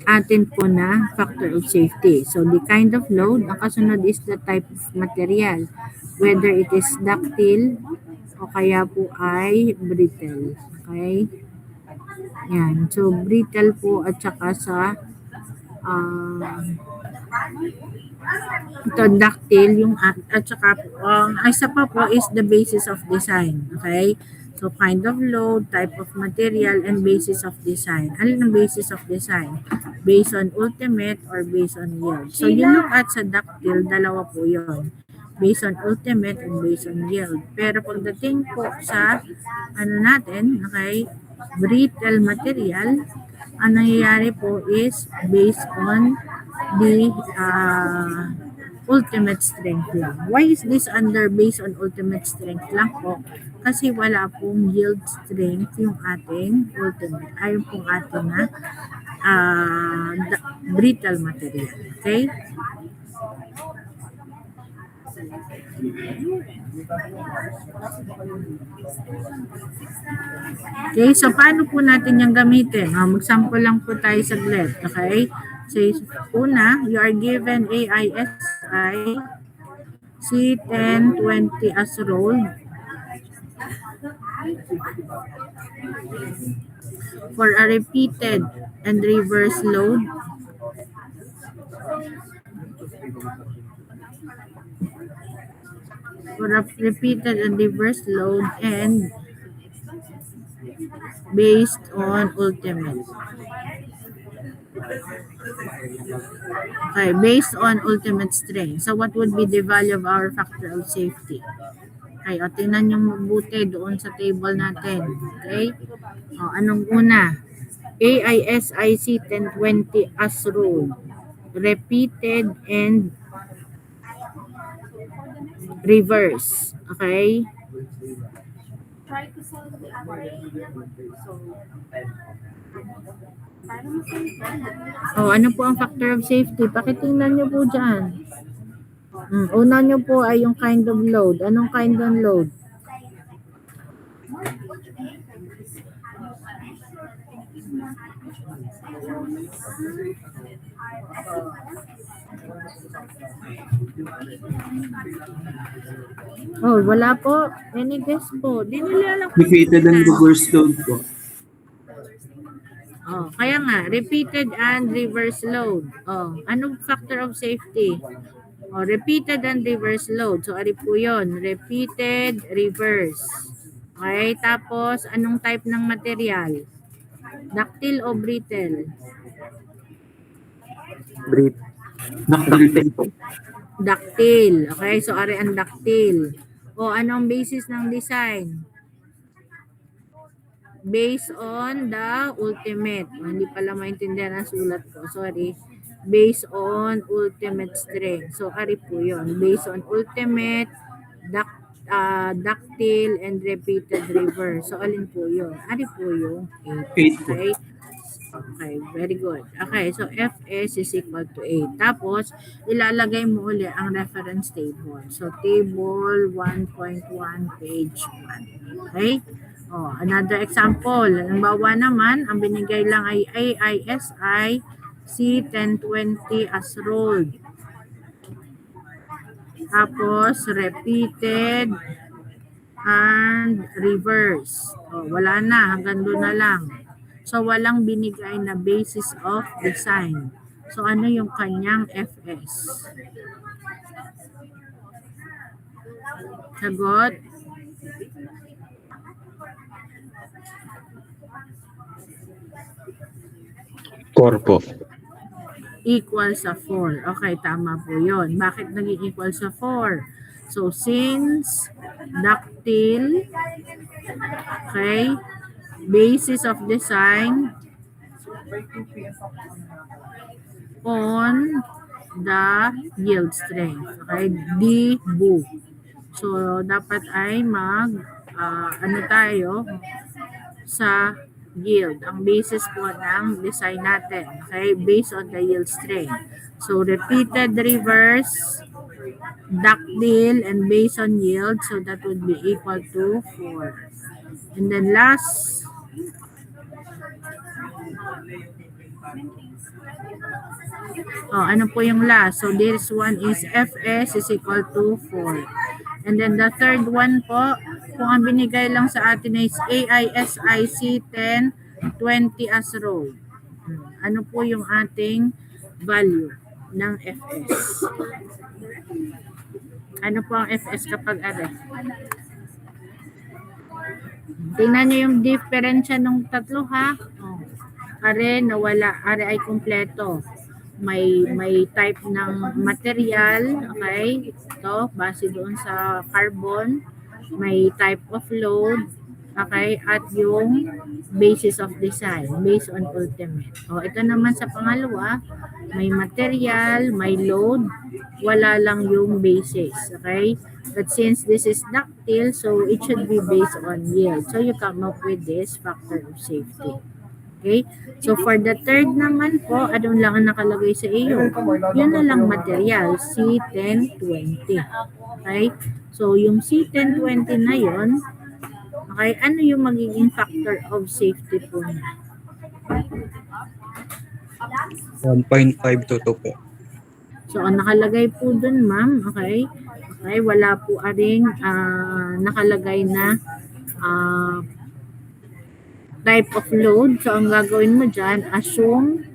atin po na factor of safety. So the kind of load, ang kasunod is the type of material, whether it is ductile o kaya po ay brittle. Okay? Yan. So brittle po at saka sa ito ductile yung at saka isa pa po is the basis of design. Okay? So, kind of load, type of material, and basis of design. Ano ang basis of design? Based on ultimate or based on yield. So, you look at sa ductile, dalawa po yun. Based on ultimate and based on yield. Pero pagdating po sa, okay, brittle material, ang nangyayari po is based on the ultimate strength lang. Why is this under based on ultimate strength lang po? Kasi wala pong yield strength yung ating ultimate. Ay pong ating na brittle material. Okay? Okay, so paano po natin yung gamitin? Mag-sample lang po tayo saglit. Okay? So, una, you are given AISI C1020 as rolled for a repeated and reverse load. repeated and reverse load and based on ultimate. Okay, based on ultimate strain. So what would be the value of our factor of safety? Okay, o tingnan nyo mabuti doon sa table natin. Okay? O, anong una? AISIC 1020 as rule. Repeated and reverse. Okay? Ano po ang factor of safety? Pakitingnan nyo po dyan. Una nyo po ay yung kind of load. Anong kind of load? Wala po. Any guess po? Di nila alam. Repeated and reverse load po. Kaya nga, repeated and reverse load. Anong factor of safety? Repeated and reverse load. So, ari po yun. Repeated, reverse. Okay, tapos, anong type ng material? Ductile o brittle? Ductile po. Ductile. Okay, so ari ang ductile. Anong basis ng design? Based on the ultimate. Hindi pala maintindihan ang sulat ko. Sorry. Based on ultimate strength. So, ari po yun. Based on ultimate, ductile, and repeated reverse. So, alin po yun? Ari po yung 8. Okay? Okay, very good. Okay, so Fs is equal to 8. Tapos, ilalagay mo uli ang reference table. So, table 1.1, page 1. Okay? Another example. Halimbawa naman, ang binigay lang ay AISI C1020 as rolled. Tapos, repeated and reverse. Wala na, hanggang doon na lang. So, walang binigay na basis of design. So, ano yung kanyang Fs? Sagot? Corpo. Equal sa 4. Okay, tama po yun. Bakit naging equal sa 4? So, since ductile, okay, basis of design on the yield strength. Okay, D-BU. So, dapat ay tayo sa yield. Ang basis po ng design natin. Okay, based on the yield strength. So, repeated reverse, ductile, and based on yield. So, that would be equal to 4. And then last, ano po yung last? So, this one is Fs is equal to 4. And then the third one po, kung ang binigay lang sa atin is AISIC 1020 as rolled. Ano po yung ating value ng Fs? Ano po ang Fs kapag tingnan nyo yung diferensya ng tatlo ha. Nawala. Ay kompleto. May type ng material, okay? Ito, base doon sa carbon. May type of load, okay? At yung basis of design, based on ultimate. Ito naman sa pangalawa, may material, may load, wala lang yung basis, okay? But since this is ductile, so it should be based on yield. So you come up with this factor of safety. Okay? So, for the third naman po, anong lang ang nakalagay sa iyo? Yun na lang material, C1020. Okay? So, yung C1020 na yun, okay, ano yung magiging factor of safety po niya? 1.5 to 2 po. So, ang nakalagay po dun, ma'am, okay? Okay, wala po aring nakalagay na type of load. So, ang gagawin mo dyan, assume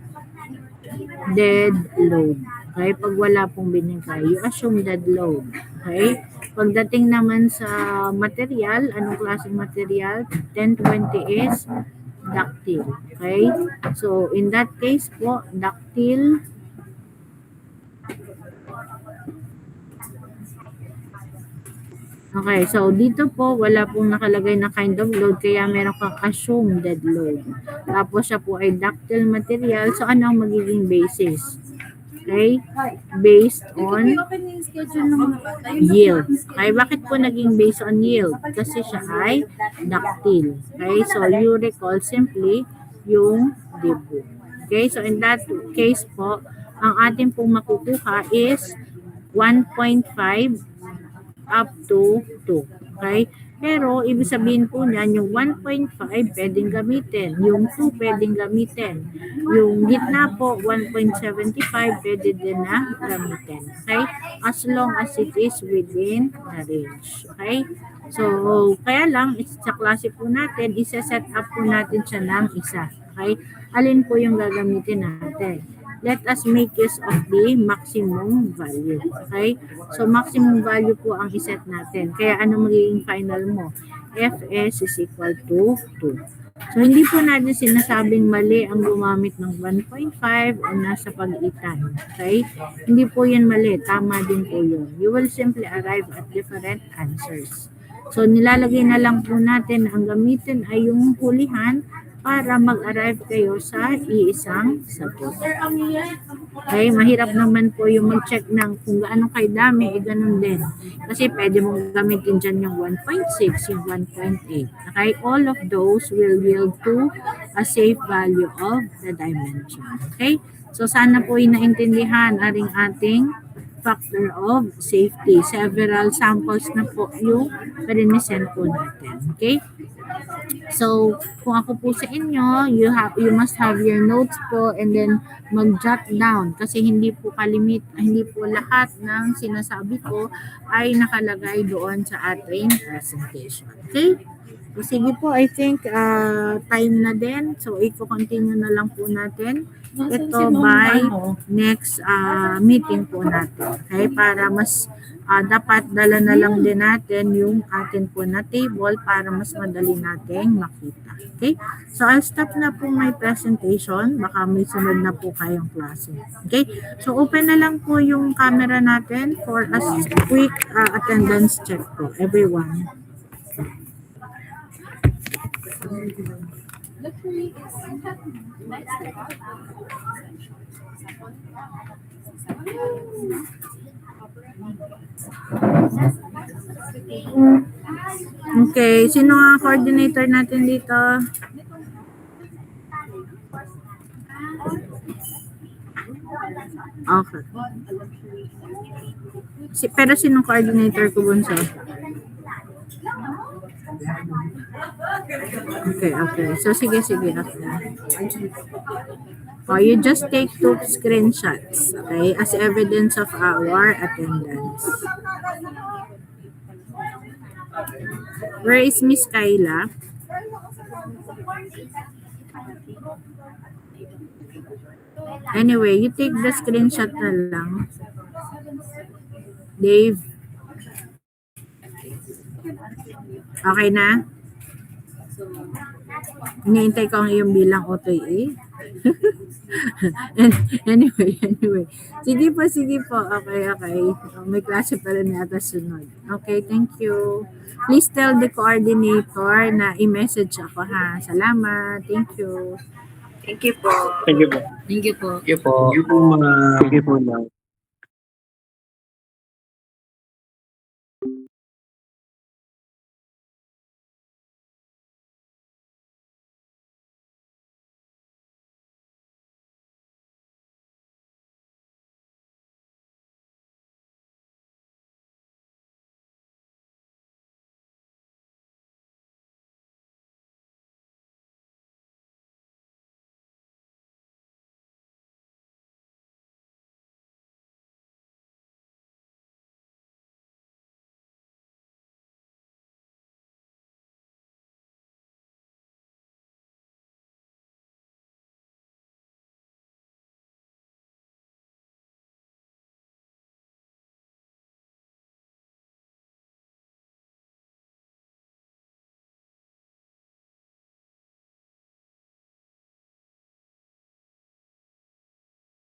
dead load. Okay? Pag wala pong binigay, you assume dead load. Okay? Pagdating naman sa material, anong klaseng material? 1020 is ductile. Okay? So, in that case po, ductile Okay, so dito po wala pong nakalagay na kind of load kaya meron kang assumed dead load. Tapos siya po ay ductile material. So ano ang magiging basis? Okay? Based on yield. Okay, bakit po naging based on yield? Kasi siya ay ductile. Okay, so you recall simply yung debut. Okay, so in that case po, ang ating pong makukuha is 1.5 up to 2. Okay? Pero, ibig sabihin po niyan, yung 1.5 pwedeng gamitin. Yung 2 pwedeng gamitin. Yung gitna po, 1.75 pwede din na gamitin. Okay? As long as it is within the range. Okay? So, kaya lang, sa klase po natin, isa-set up po natin siya ng isa. Okay? Alin po yung gagamitin natin? Let us make use of the maximum value. Okay? So, maximum value po ang iset natin. Kaya, ano magiging final mo? Fs is equal to 2. So, hindi po natin sinasabing mali ang gumamit ng 1.5 o nasa pag-itan. Okay? Hindi po yan mali. Tama din po yun. You will simply arrive at different answers. So, nilalagay na lang po natin ang gamitin ay yung hulihan para mag-arrive kayo sa iisang sagot. Okay, mahirap naman po yung mag-check ng kung gaano kay dami, ganun din. Kasi pwede mong gamitin dyan yung 1.6, yung 1.8. Okay, all of those will yield to a safe value of the dimension. Okay, so sana po yung naintindihan ating factor of safety. Several samples na po yung parinisend po natin. Okay? So, kung ako po sa inyo, you must have your notes po and then mag-jot down kasi hindi po lahat ng sinasabi ko ay nakalagay doon sa ating presentation. Okay? So, sige po, I think time na din. So, i-continue na lang po natin ito by next meeting po natin. Okay? Para mas dapat dala na lang din natin yung atin po na table para mas madali nating makita. Okay? So, I'll stop na po my presentation. Baka may sunod na po kayong klase. Okay? So, open na lang po yung camera natin for a quick attendance check po, everyone. Okay, sino ang coordinator natin dito? Okay. Pero sinong coordinator ko, Bunso? Okay. So, sige. Okay. Oh, you just take 2 screenshots, okay, as evidence of our attendance. Where is Miss Kayla? Anyway, you take the screenshot na lang. Dave. Okay na? Iniintay ko ang iyong bilang OTE. Anyway. Sige po. Okay. May klase pa rin yata sunod. Okay, thank you. Please tell the coordinator na i-message ako ha. Salamat. Thank you. Thank you po. Thank you po. Thank you po. Thank you po. Sige po, ma'am.